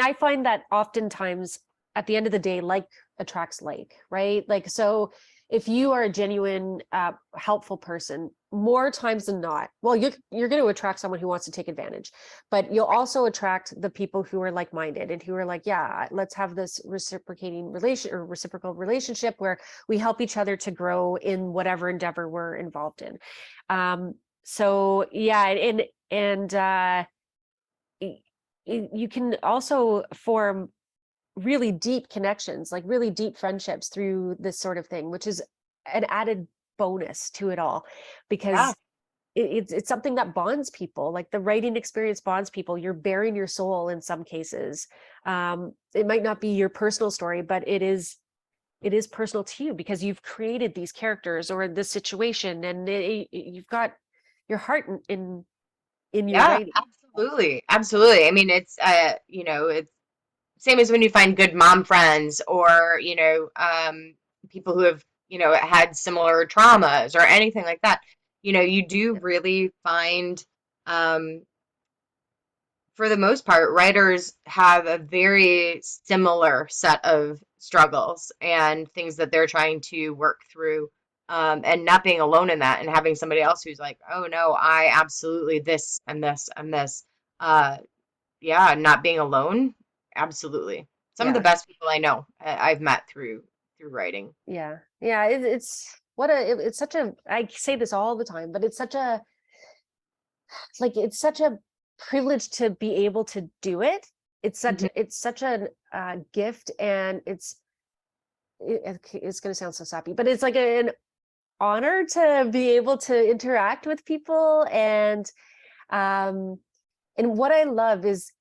[SPEAKER 1] I find that oftentimes at the end of the day, like attracts like, right? Like, so if you are a genuine, helpful person, more times than not, well, you're going to attract someone who wants to take advantage, but you'll also attract the people who are like-minded and who are like, yeah, let's have this reciprocal relationship where we help each other to grow in whatever endeavor we're involved in. So yeah, and you can also form really deep connections, like really deep friendships through this sort of thing, which is an added bonus to it all,
[SPEAKER 2] Yeah.
[SPEAKER 1] because it's something that bonds people. Like the writing experience bonds people. You're bearing your soul in some cases. It might not be your personal story, but it is personal to you because you've created these characters or this situation, and you've got your heart in your
[SPEAKER 2] Yeah,
[SPEAKER 1] writing.
[SPEAKER 2] absolutely. Absolutely. I mean, it's same as when you find good mom friends or, people who have, had similar traumas or anything like that. You do really find, um, for the most part, writers have a very similar set of struggles and things that they're trying to work through. And not being alone in that and having somebody else who's like, oh no, I absolutely this and this and this. Uh, yeah, not being alone, absolutely. Some of the
[SPEAKER 1] Yeah.
[SPEAKER 2] best people I know I've met through writing.
[SPEAKER 1] Yeah. Yeah. It's such a, I say this all the time, but it's such a privilege to be able to do it.
[SPEAKER 2] Mhm.
[SPEAKER 1] It's such a, gift, and it's going to sound so sappy, but it's like an honor to be able to interact with people. Um, and what I love is,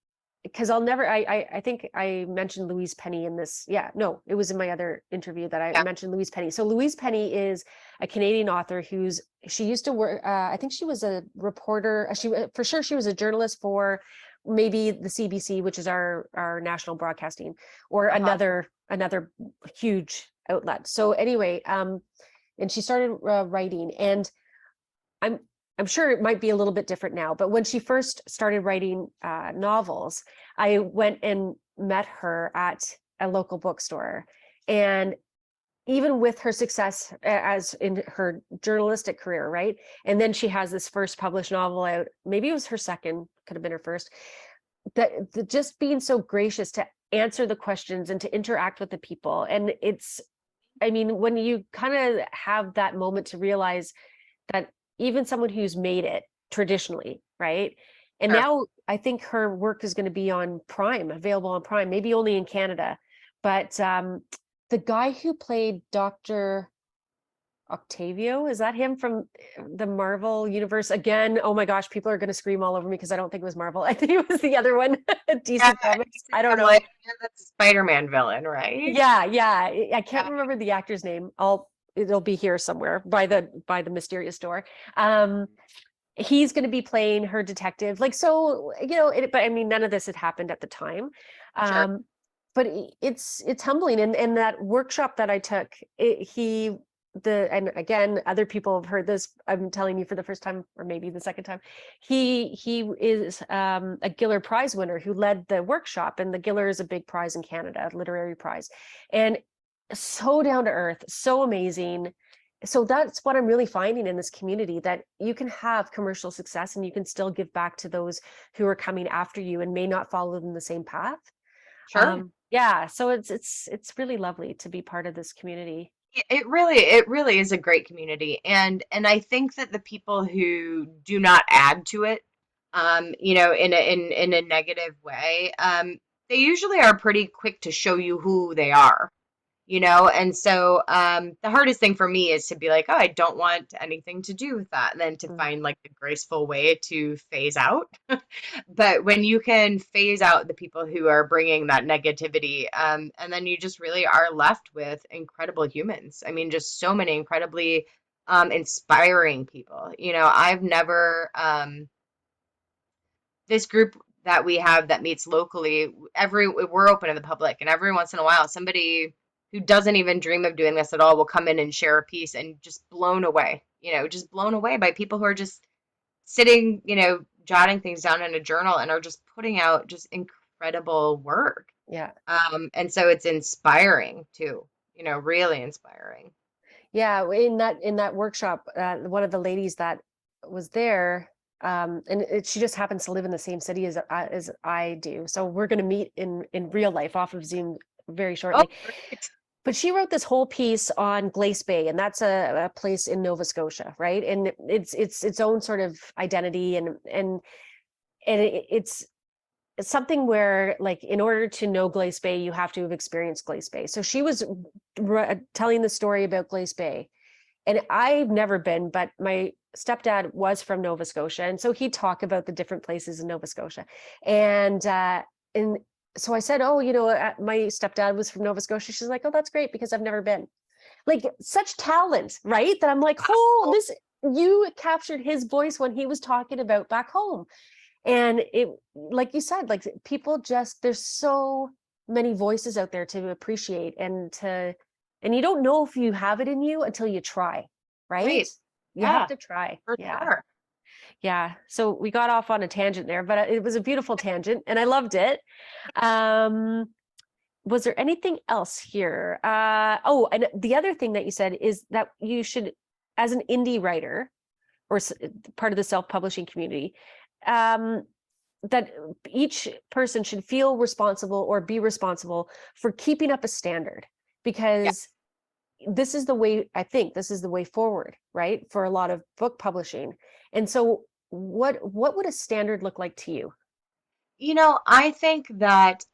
[SPEAKER 1] because I'll never, I think I mentioned Louise Penny in this. Yeah, no, it was in my other interview that I
[SPEAKER 2] Yeah.
[SPEAKER 1] mentioned Louise Penny. So Louise Penny is a Canadian author she used to work, I think she was a reporter. For sure, she was a journalist for maybe the CBC, which is our national broadcasting, or
[SPEAKER 2] Uh-huh.
[SPEAKER 1] another huge outlet. So anyway, and she started, writing, and I'm I'm sure it might be a little bit different now, but when she first started writing, novels, I went and met her at a local bookstore. And even with her success, as in her journalistic career, right? And then she has this first published novel out. Maybe it was her second, could have been her first. Just being so gracious to answer the questions and to interact with the people. And I mean, when you kind of have that moment to realize that even someone who's made it traditionally, right? And
[SPEAKER 2] Sure.
[SPEAKER 1] now I think her work is going to be on Prime, available on Prime, maybe only in Canada. But the guy who played Dr. Octavio, is that him from the Marvel universe? Again, oh my gosh, people are going to scream all over me because I don't think it was Marvel. I think it was the other one,
[SPEAKER 2] Yeah,
[SPEAKER 1] DC
[SPEAKER 2] I
[SPEAKER 1] Comics.
[SPEAKER 2] think
[SPEAKER 1] I don't
[SPEAKER 2] I'm like,
[SPEAKER 1] know.
[SPEAKER 2] yeah, that's a Spider-Man villain, right?
[SPEAKER 1] Yeah, yeah. I can't
[SPEAKER 2] Yeah.
[SPEAKER 1] remember the actor's name. It'll be here somewhere by the mysterious door. He's going to be playing her detective. Like, so, but I mean, none of this had happened at the time.
[SPEAKER 2] Sure.
[SPEAKER 1] Um, but it's humbling. And that workshop that I took, and again, other people have heard this. I'm telling you for the first time, or maybe the second time. He is, a Giller Prize winner who led the workshop, and the Giller is a big prize in Canada, a literary prize, and so down to earth, so amazing. So that's what I'm really finding in this community, that you can have commercial success and you can still give back to those who are coming after you and may not follow in the same path.
[SPEAKER 2] Sure.
[SPEAKER 1] Yeah, so it's really lovely to be part of this community.
[SPEAKER 2] It really is a great community, and I think that the people who do not add to it, in a negative way, they usually are pretty quick to show you who they are. And so the hardest thing for me is to be like, oh, I don't want anything to do with that, and then to
[SPEAKER 1] Mm.
[SPEAKER 2] find like the graceful way to phase out. But when you can phase out the people who are bringing that negativity, and then you just really are left with incredible humans. I mean, just so many incredibly inspiring people. I've never, this group that we have that meets locally, we're open to the public, and every once in a while, somebody who doesn't even dream of doing this at all will come in and share a piece, and just blown away, just blown away by people who are just sitting, jotting things down in a journal and are just putting out just incredible work.
[SPEAKER 1] Yeah.
[SPEAKER 2] And so it's inspiring too, really inspiring.
[SPEAKER 1] Yeah, in that workshop, one of the ladies that was there, she just happens to live in the same city as I do. So we're going to meet in real life off of Zoom very
[SPEAKER 2] Oh,
[SPEAKER 1] shortly.
[SPEAKER 2] great.
[SPEAKER 1] But she wrote this whole piece on Glace Bay, and that's a place in Nova Scotia, right? And it's its own sort of identity, it's something where, like, in order to know Glace Bay, you have to have experienced Glace Bay. So she was telling the story about Glace Bay, and I've never been, but my stepdad was from Nova Scotia, and so he'd talk about the different places in Nova Scotia. And so I said, "Oh, my stepdad was from Nova Scotia." She's like, "Oh, that's great because I've never been." Like, such talent, right? That I'm like, "Oh, this you captured his voice when he was talking about back home." And it, like you said, like, people just, there's so many voices out there to appreciate, and you don't know if you have it in you until you try, right?
[SPEAKER 2] Right.
[SPEAKER 1] You have
[SPEAKER 2] Yeah,
[SPEAKER 1] to try.
[SPEAKER 2] for
[SPEAKER 1] Yeah.
[SPEAKER 2] sure.
[SPEAKER 1] Yeah. So we got off on a tangent there, but it was a beautiful tangent and I loved it. Um, was there anything else here? Oh, and the other thing that you said is that you should, as an indie writer or part of the self-publishing community, um, that each person should feel responsible or be responsible for keeping up a standard,
[SPEAKER 2] Yeah.
[SPEAKER 1] because this is the way, I think this is the way forward, right, for a lot of book publishing. And so what would a standard look like to you?
[SPEAKER 2] I think that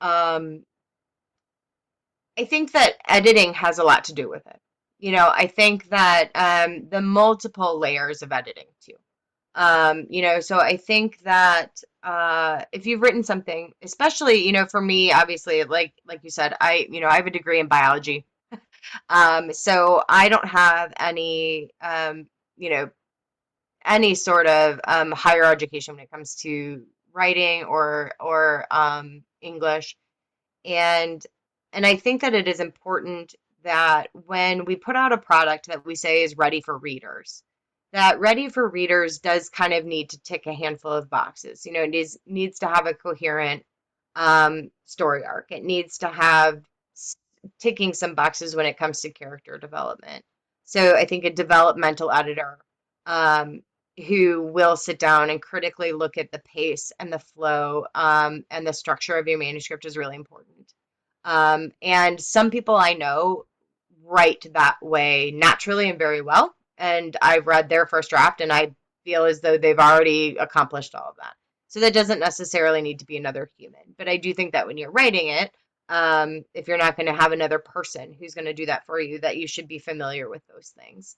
[SPEAKER 2] editing has a lot to do with it. I think that the multiple layers of editing too. So I think that if you've written something, especially, for me, obviously, like you said, I have a degree in biology. So I don't have you know, any sort of higher education when it comes to writing or English. And and I think that it is important that when we put out a product that we say is ready for readers, that ready for readers does kind of need to tick a handful of boxes. It needs to have a coherent story arc. It needs to have ticking some boxes when it comes to character development. So I think a developmental editor um, who will sit down and critically look at the pace and the flow and the structure of your manuscript is really important. And some people I know write that way naturally and very well. And I've read their first draft and I feel as though they've already accomplished all of that. So that doesn't necessarily need to be another human. But I do think that when you're writing it, if you're not going to have another person who's going to do that for you, that you should be familiar with those things,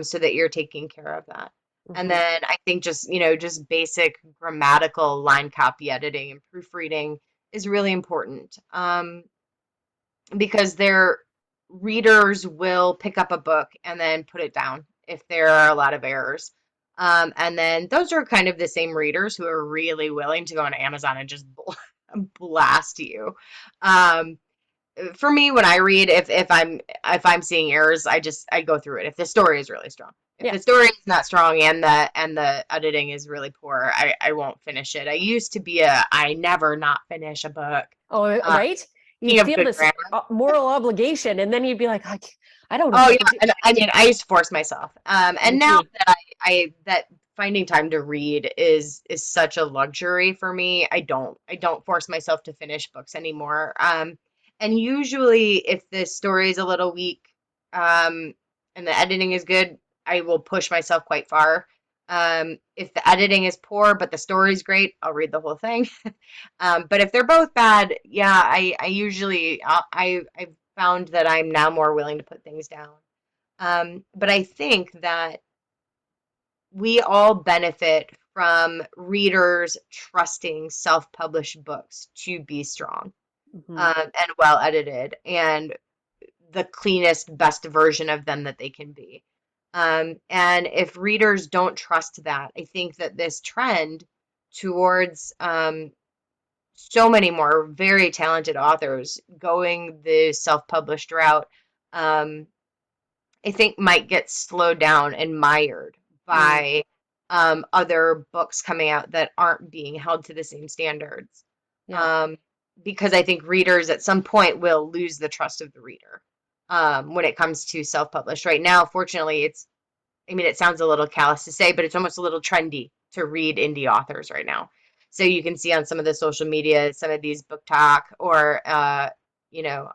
[SPEAKER 2] so that you're taking care of that. And
[SPEAKER 1] Hmm.
[SPEAKER 2] then I think just basic grammatical line copy editing and proofreading is really important. Because their readers will pick up a book and then put it down if there are a lot of errors. And then those are kind of the same readers who are really willing to go on Amazon and just blast you. Um, for me, when I read, if I'm seeing errors, I go through it. If the story is really strong, if
[SPEAKER 1] Yeah.
[SPEAKER 2] the story is not strong and the editing is really poor, I won't finish it. I used to be a I never not finish a book.
[SPEAKER 1] Oh,
[SPEAKER 2] Uh,
[SPEAKER 1] right.
[SPEAKER 2] Speaking
[SPEAKER 1] You'd
[SPEAKER 2] of
[SPEAKER 1] feel
[SPEAKER 2] good
[SPEAKER 1] this
[SPEAKER 2] grammar.
[SPEAKER 1] moral obligation, and then you'd be like, I don't know
[SPEAKER 2] Oh
[SPEAKER 1] how
[SPEAKER 2] yeah,
[SPEAKER 1] to do.
[SPEAKER 2] and I mean I used to force myself.
[SPEAKER 1] Me
[SPEAKER 2] And now
[SPEAKER 1] too.
[SPEAKER 2] that I that finding time to read is such a luxury for me. I don't force myself to finish books anymore. And usually if the story is a little weak, and the editing is good, I will push myself quite far. If the editing is poor but the story is great, I'll read the whole thing. But if they're both bad, yeah, I usually I've found that I'm now more willing to put things down. But I think that we all benefit from readers trusting self-published books to be strong,
[SPEAKER 1] Hmm.
[SPEAKER 2] and well edited and the cleanest, best version of them that they can be. And if readers don't trust that, I think that this trend towards so many more very talented authors going the self-published route, um, I think might get slowed down and mired
[SPEAKER 1] Mm,
[SPEAKER 2] by other books coming out that aren't being held to the same standards.
[SPEAKER 1] yeah.
[SPEAKER 2] Um, because I think readers at some point will lose the trust of the reader when it comes to self-published. Right now, fortunately, I mean, it sounds a little callous to say, but it's almost a little trendy to read indie authors right now. So you can see on some of the social media, some of these book talk or, you know,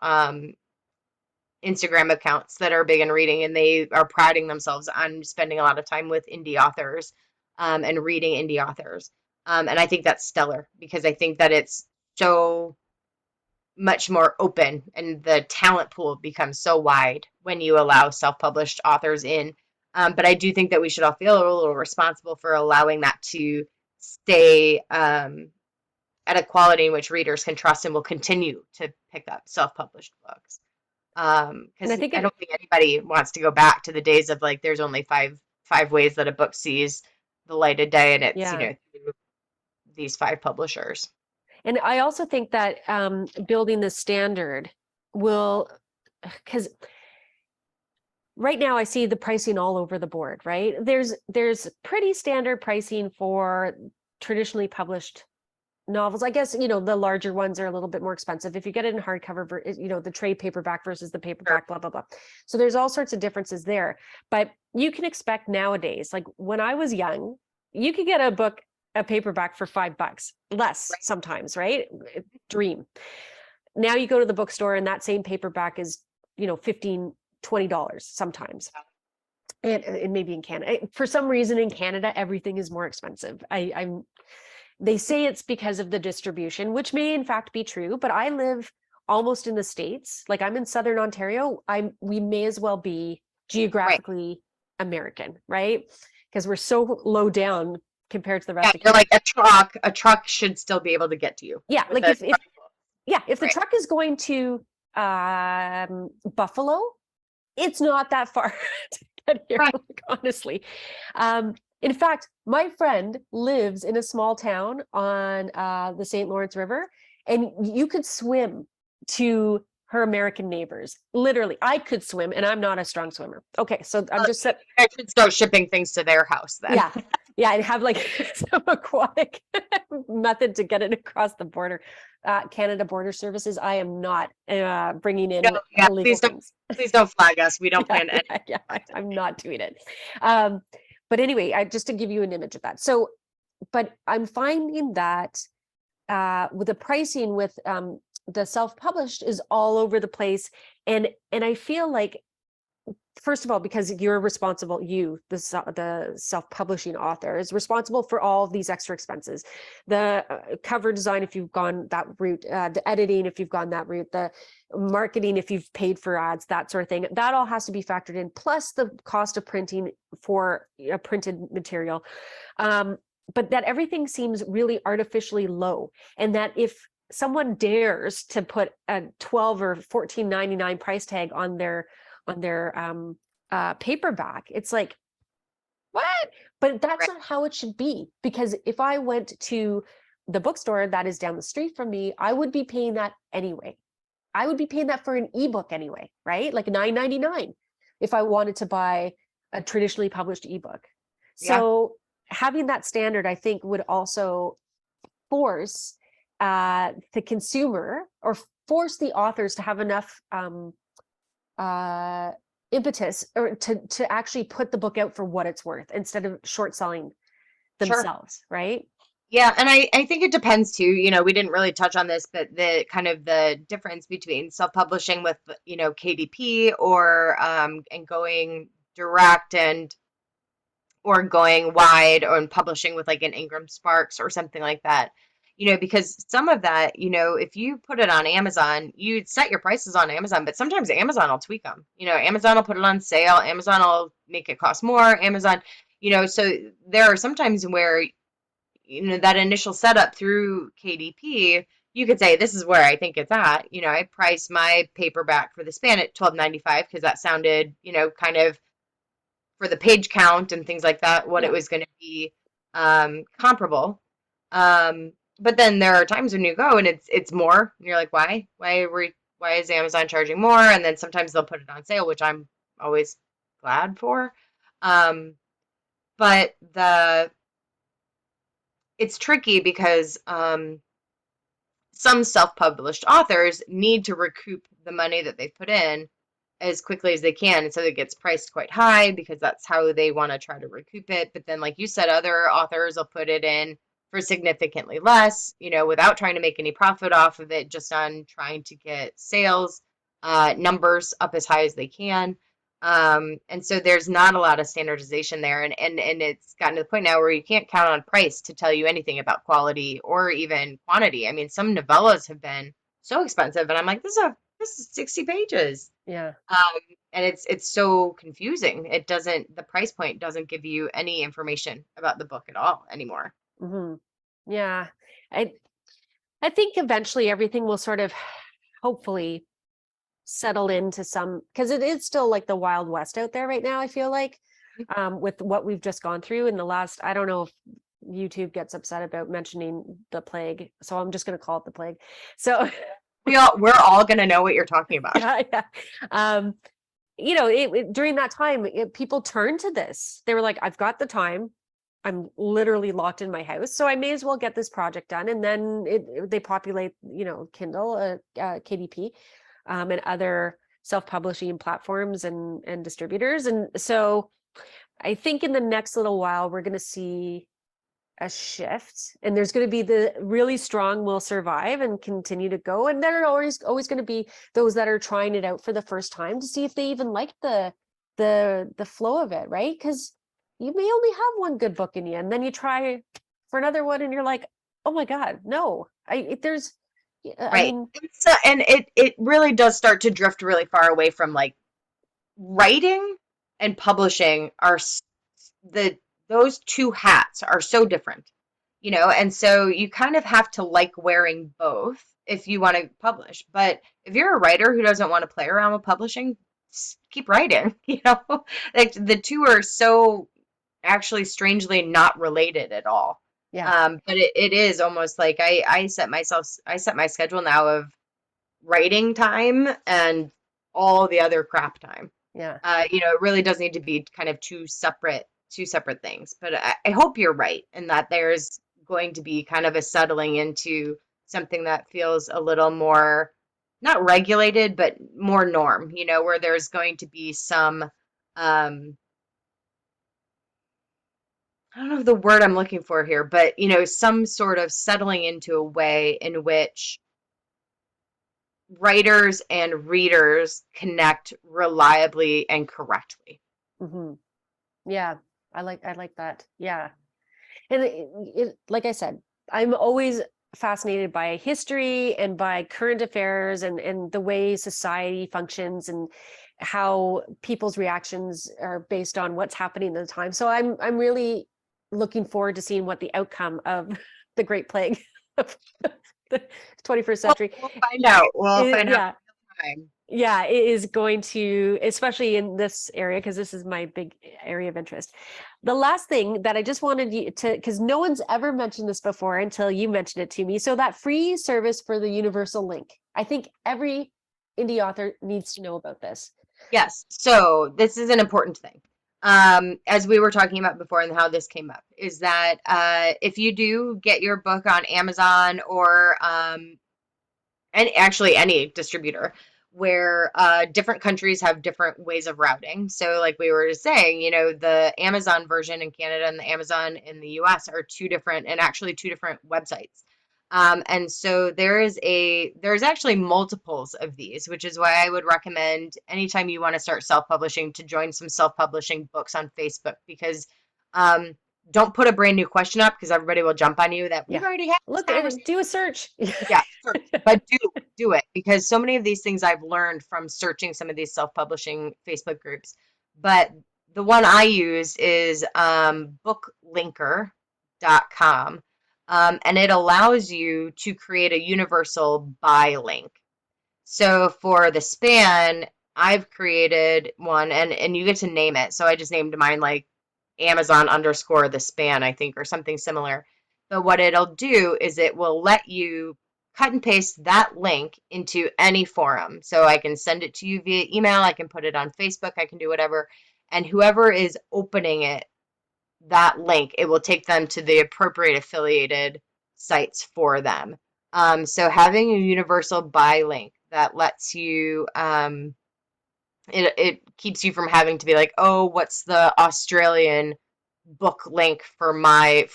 [SPEAKER 2] Instagram accounts that are big in reading, and they are priding themselves on spending a lot of time with indie authors and reading indie authors. And I think that's stellar because I think that it's so much more open and the talent pool becomes so wide when you allow self-published authors in. But I do think that we should all feel a little responsible for allowing that to stay at a quality in which readers can trust and will continue to pick up self-published books.
[SPEAKER 1] And I
[SPEAKER 2] Because
[SPEAKER 1] think
[SPEAKER 2] I
[SPEAKER 1] it,
[SPEAKER 2] don't think anybody wants to go back to the days of like there's only five ways that a book sees the light of day, and it's
[SPEAKER 1] yeah.
[SPEAKER 2] through these five publishers.
[SPEAKER 1] And I also think that building the standard will, because right now I see the pricing all over the board, right? There's pretty standard pricing for traditionally published novels. I guess, the larger ones are a little bit more expensive. If you get it in hardcover, the trade paperback versus the
[SPEAKER 2] Sure.
[SPEAKER 1] paperback, blah, blah, blah. So there's all sorts of differences there. But you can expect nowadays, like when I was young, you could get a paperback for $5, less
[SPEAKER 2] Right.
[SPEAKER 1] sometimes, right? Dream. Now you go to the bookstore and that same paperback is, 15, $20 sometimes. And maybe in Canada, for some reason in Canada, everything is more expensive. They say it's because of the distribution, which may in fact be true, but I live almost in the States. Like I'm in Southern Ontario. We may as well be
[SPEAKER 2] Right.
[SPEAKER 1] geographically American, right? Because we're so low down compared to the
[SPEAKER 2] Yeah,
[SPEAKER 1] rest of
[SPEAKER 2] you're
[SPEAKER 1] Canada.
[SPEAKER 2] like a truck should still be able to get to you
[SPEAKER 1] Yeah,
[SPEAKER 2] with
[SPEAKER 1] like
[SPEAKER 2] a
[SPEAKER 1] if the
[SPEAKER 2] right.
[SPEAKER 1] truck is going to Buffalo, it's not that far to get here,
[SPEAKER 2] Right.
[SPEAKER 1] like, honestly. In fact, my friend lives in a small town on the St. Lawrence River, and you could swim to her American neighbors. Literally, I could swim, and I'm not a strong swimmer. Okay, so I'm just set.
[SPEAKER 2] I should start shipping things to their house then.
[SPEAKER 1] Yeah, yeah, and have like some aquatic method to get it across the border. Canada Border Services. I am not bringing
[SPEAKER 2] No,
[SPEAKER 1] in
[SPEAKER 2] yeah,
[SPEAKER 1] illegal things.
[SPEAKER 2] please don't flag us. We don't
[SPEAKER 1] Yeah,
[SPEAKER 2] plan any.
[SPEAKER 1] yeah, I'm not doing it. Um, but anyway, just to give you an image of that. So, but I'm finding that with the pricing with the self-published is all over the place, and I feel like, first of all, because you're responsible, the self-publishing author is responsible for all of these extra expenses, the cover design if you've gone that route, the editing if you've gone that route, the marketing if you've paid for ads, that sort of thing, that all has to be factored in, plus the cost of printing for a printed material. But that everything seems really artificially low, and that if someone dares to put a 12 or 14.99 price tag on their paperback, it's like, what? But that's
[SPEAKER 2] Right.
[SPEAKER 1] not how it should be, because if I went to the bookstore that is down the street from me, I would be paying that anyway. I would be paying that for an ebook anyway, right? Like $9.99 if I wanted to buy a traditionally published ebook.
[SPEAKER 2] Yeah,
[SPEAKER 1] So having that standard, I think, would also force the consumer, or force the authors to have enough impetus, or to actually put the book out for what it's worth instead of short selling
[SPEAKER 2] sure.
[SPEAKER 1] themselves, right?
[SPEAKER 2] Yeah, and I think it depends too. We didn't really touch on this, but the kind of the difference between self-publishing with, KDP or and going direct and or going wide or publishing with like an Ingram Sparks or something like that. Because some of that, if you put it on Amazon, you set your prices on Amazon, but sometimes Amazon will tweak them. Amazon will put it on sale, Amazon will make it cost more, Amazon, so there are sometimes where, that initial setup through KDP, you could say, this is where I think it's at. I priced my paperback for the span at $12.95 because that sounded, kind of for the page count and things like that, what it
[SPEAKER 1] Yeah.
[SPEAKER 2] was going to be comparable. But then there are times when you go and it's more, and you're like, why is Amazon charging more? And then sometimes they'll put it on sale, which I'm always glad for. Um, but it's tricky because some self-published authors need to recoup the money that they've put in as quickly as they can, and so it gets priced quite high because that's how they want to try to recoup it. But then, like you said, other authors will put it in for significantly less, without trying to make any profit off of it, just on trying to get sales numbers up as high as they can. And so there's not a lot of standardization there, and it's gotten to the point now where you can't count on price to tell you anything about quality or even quantity. I mean, some novellas have been so expensive, and I'm like, this is 60 pages.
[SPEAKER 1] Yeah.
[SPEAKER 2] Um, and it's so confusing. The price point doesn't give you any information about the book at all anymore.
[SPEAKER 1] Hmm. Yeah. I I think eventually everything will sort of hopefully settle into some, because it is still like the Wild West out there right now, I feel like, with what we've just gone through in the last, I don't know if YouTube gets upset about mentioning the plague, so I'm just going to call it the plague. So
[SPEAKER 2] We're all gonna know what you're talking about.
[SPEAKER 1] yeah, yeah. Um, during that time, people turned to this. They were like, I've got the time. I'm literally locked in my house, so I may as well get this project done. And then they populate, Kindle, KDP, and other self-publishing platforms and distributors. And so I think in the next little while, we're going to see a shift, and there's going to be the really strong will survive and continue to go, and there are always going to be those that are trying it out for the first time to see if they even like the flow of it, right? Because you may only have one good book in you, and then you try for another one and you're like, oh my god, no, I
[SPEAKER 2] Right.
[SPEAKER 1] mean,
[SPEAKER 2] And it really does start to drift really far away from, like, writing and publishing are the those two hats are so different, and so you kind of have to like wearing both if you want to publish. But if you're a writer who doesn't want to play around with publishing, keep writing, like the two are so actually strangely not related at all.
[SPEAKER 1] yeah,
[SPEAKER 2] But it is almost like I set my schedule now of writing time and all the other crap time.
[SPEAKER 1] yeah.
[SPEAKER 2] It really does need to be kind of two separate things. But I hope you're right, and that there's going to be kind of a settling into something that feels a little more, not regulated, but more norm, where there's going to be some, I don't know the word I'm looking for here, but some sort of settling into a way in which writers and readers connect reliably and correctly.
[SPEAKER 1] Hmm. Yeah, I like that. Yeah. And like I said, I'm always fascinated by history and by current affairs and the way society functions and how people's reactions are based on what's happening at the time. So I'm really looking forward to seeing what the outcome of the Great Plague of the 21st century.
[SPEAKER 2] We'll find out. We'll find out
[SPEAKER 1] Yeah,
[SPEAKER 2] in time.
[SPEAKER 1] yeah, it is going to, especially in this area, because this is my big area of interest. The last thing that I just wanted you to, because no one's ever mentioned this before until you mentioned it to me. So that free service for the universal link. I think every indie author needs to know about this.
[SPEAKER 2] Yes. So this is an important thing. As we were talking about before and how this came up, is that if you do get your book on Amazon or and actually any distributor, where different countries have different ways of routing. So like we were just saying, the Amazon version in Canada and the Amazon in the US are two different websites. And so there's actually multiples of these, which is why I would recommend anytime you want to start self-publishing to join some self-publishing books on Facebook, because um, don't put a brand new question up because everybody will jump on you that we've
[SPEAKER 1] Yeah.
[SPEAKER 2] already had this
[SPEAKER 1] Look,
[SPEAKER 2] conversation.
[SPEAKER 1] do a search.
[SPEAKER 2] Yeah, search, but do it, because so many of these things I've learned from searching some of these self-publishing Facebook groups. But the one I use is booklinker.com, and it allows you to create a universal buy link. So for the span, I've created one, and you get to name it. So I just named mine like Amazon underscore the span, I think, or something similar. But what it'll do is it will let you cut and paste that link into any forum. So I can send it to you via email, I can put it on Facebook, I can do whatever. And whoever is opening it, that link, it will take them to the appropriate affiliated sites for them. So having a universal buy link that lets you it keeps you from having to be like, oh, what's the Australian book link for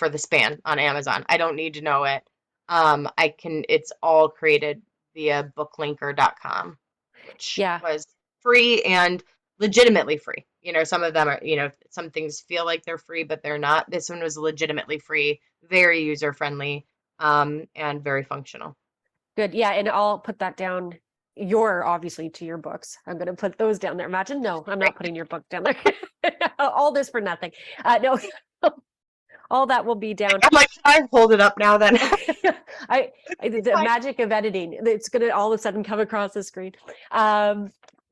[SPEAKER 2] the span on Amazon? I don't need to know it. It's all created via booklinker.com, which
[SPEAKER 1] Yeah.
[SPEAKER 2] was free and legitimately free. Some of them are, some things feel like they're free, but they're not. This one was legitimately free, very user friendly, and very functional.
[SPEAKER 1] Good. Yeah. And I'll put that down. Obviously to your books. I'm going to put those down there. Imagine, no, I'm not putting your book down there. All this for nothing. No, all that will be down.
[SPEAKER 2] I'm like, can I hold it up now then?
[SPEAKER 1] The magic of editing, it's going to all of a sudden come across the screen.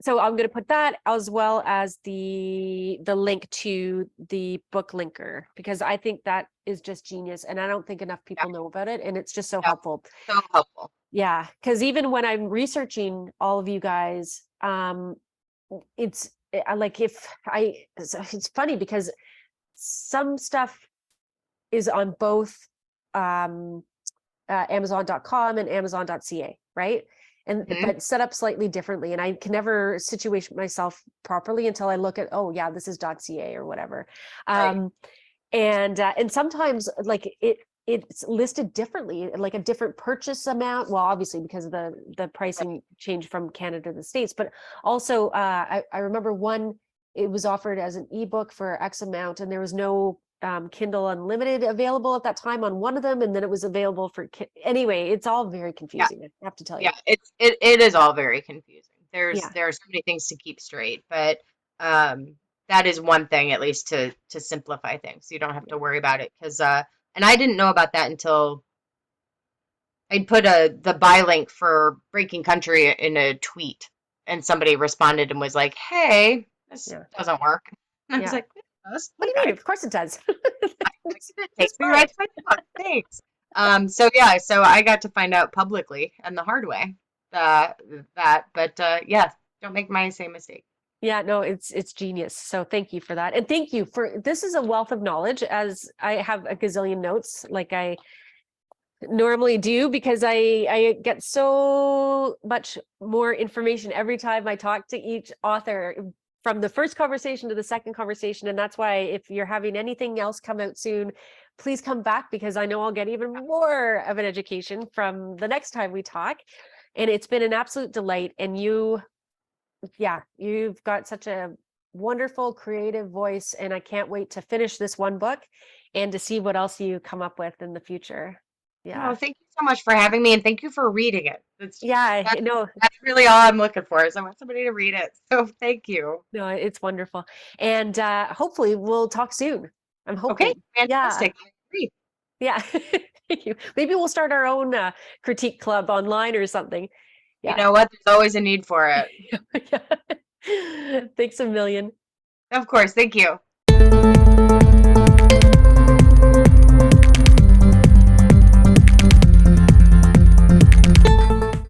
[SPEAKER 1] So I'm going to put that as well as the link to the book linker, because I think that is just genius. And I don't think enough people know about it. And it's just so helpful.
[SPEAKER 2] So helpful.
[SPEAKER 1] Yeah. Because even when I'm researching all of you guys, it's funny because some stuff is on both Amazon.com and Amazon.ca, right? And but set up slightly differently, and I can never situate myself properly until I look at, oh yeah, this is .ca or whatever.
[SPEAKER 2] Right.
[SPEAKER 1] And sometimes like it's listed differently, like a different purchase amount. Well, obviously because of the pricing change from Canada to the States, but also I remember one, it was offered as an ebook for X amount, and there was no Kindle Unlimited available at that time on one of them, and then it was available for anyway. It's all very confusing. I have to tell you.
[SPEAKER 2] Yeah, it is all very confusing. There
[SPEAKER 1] Yeah.
[SPEAKER 2] are so many things to keep straight, but that is one thing at least to simplify things. So you don't have to worry about it because and I didn't know about that until I'd put the buy link for Breaking Country in a tweet, and somebody responded and was like, "Hey, this doesn't work." And I was like, "It does.
[SPEAKER 1] What do you mean? Of course it does.
[SPEAKER 2] It takes me right to my spot. Thanks." So I got to find out publicly and the hard way but yeah, don't make my same mistake.
[SPEAKER 1] Yeah, no, it's genius. So thank you for that. And thank you for, this is a wealth of knowledge, as I have a gazillion notes like I normally do, because I get so much more information every time I talk to each author, from the first conversation to the second conversation. And that's why if you're having anything else come out soon, please come back, because I know I'll get even more of an education from the next time we talk. And it's been an absolute delight. And you've got such a wonderful creative voice, and I can't wait to finish this one book and to see what else you come up with in the future. Yeah.
[SPEAKER 2] Oh, thank you so much for having me, and thank you for reading it.
[SPEAKER 1] That's
[SPEAKER 2] really all I'm looking for, is I want somebody to read it. So thank you.
[SPEAKER 1] No, it's wonderful. And hopefully we'll talk soon. I'm hoping.
[SPEAKER 2] Okay, fantastic. I agree.
[SPEAKER 1] Yeah. Thank you. Maybe we'll start our own critique club online or something.
[SPEAKER 2] Yeah. You know what? There's always a need for it.
[SPEAKER 1] Thanks a million.
[SPEAKER 2] Of course. Thank you.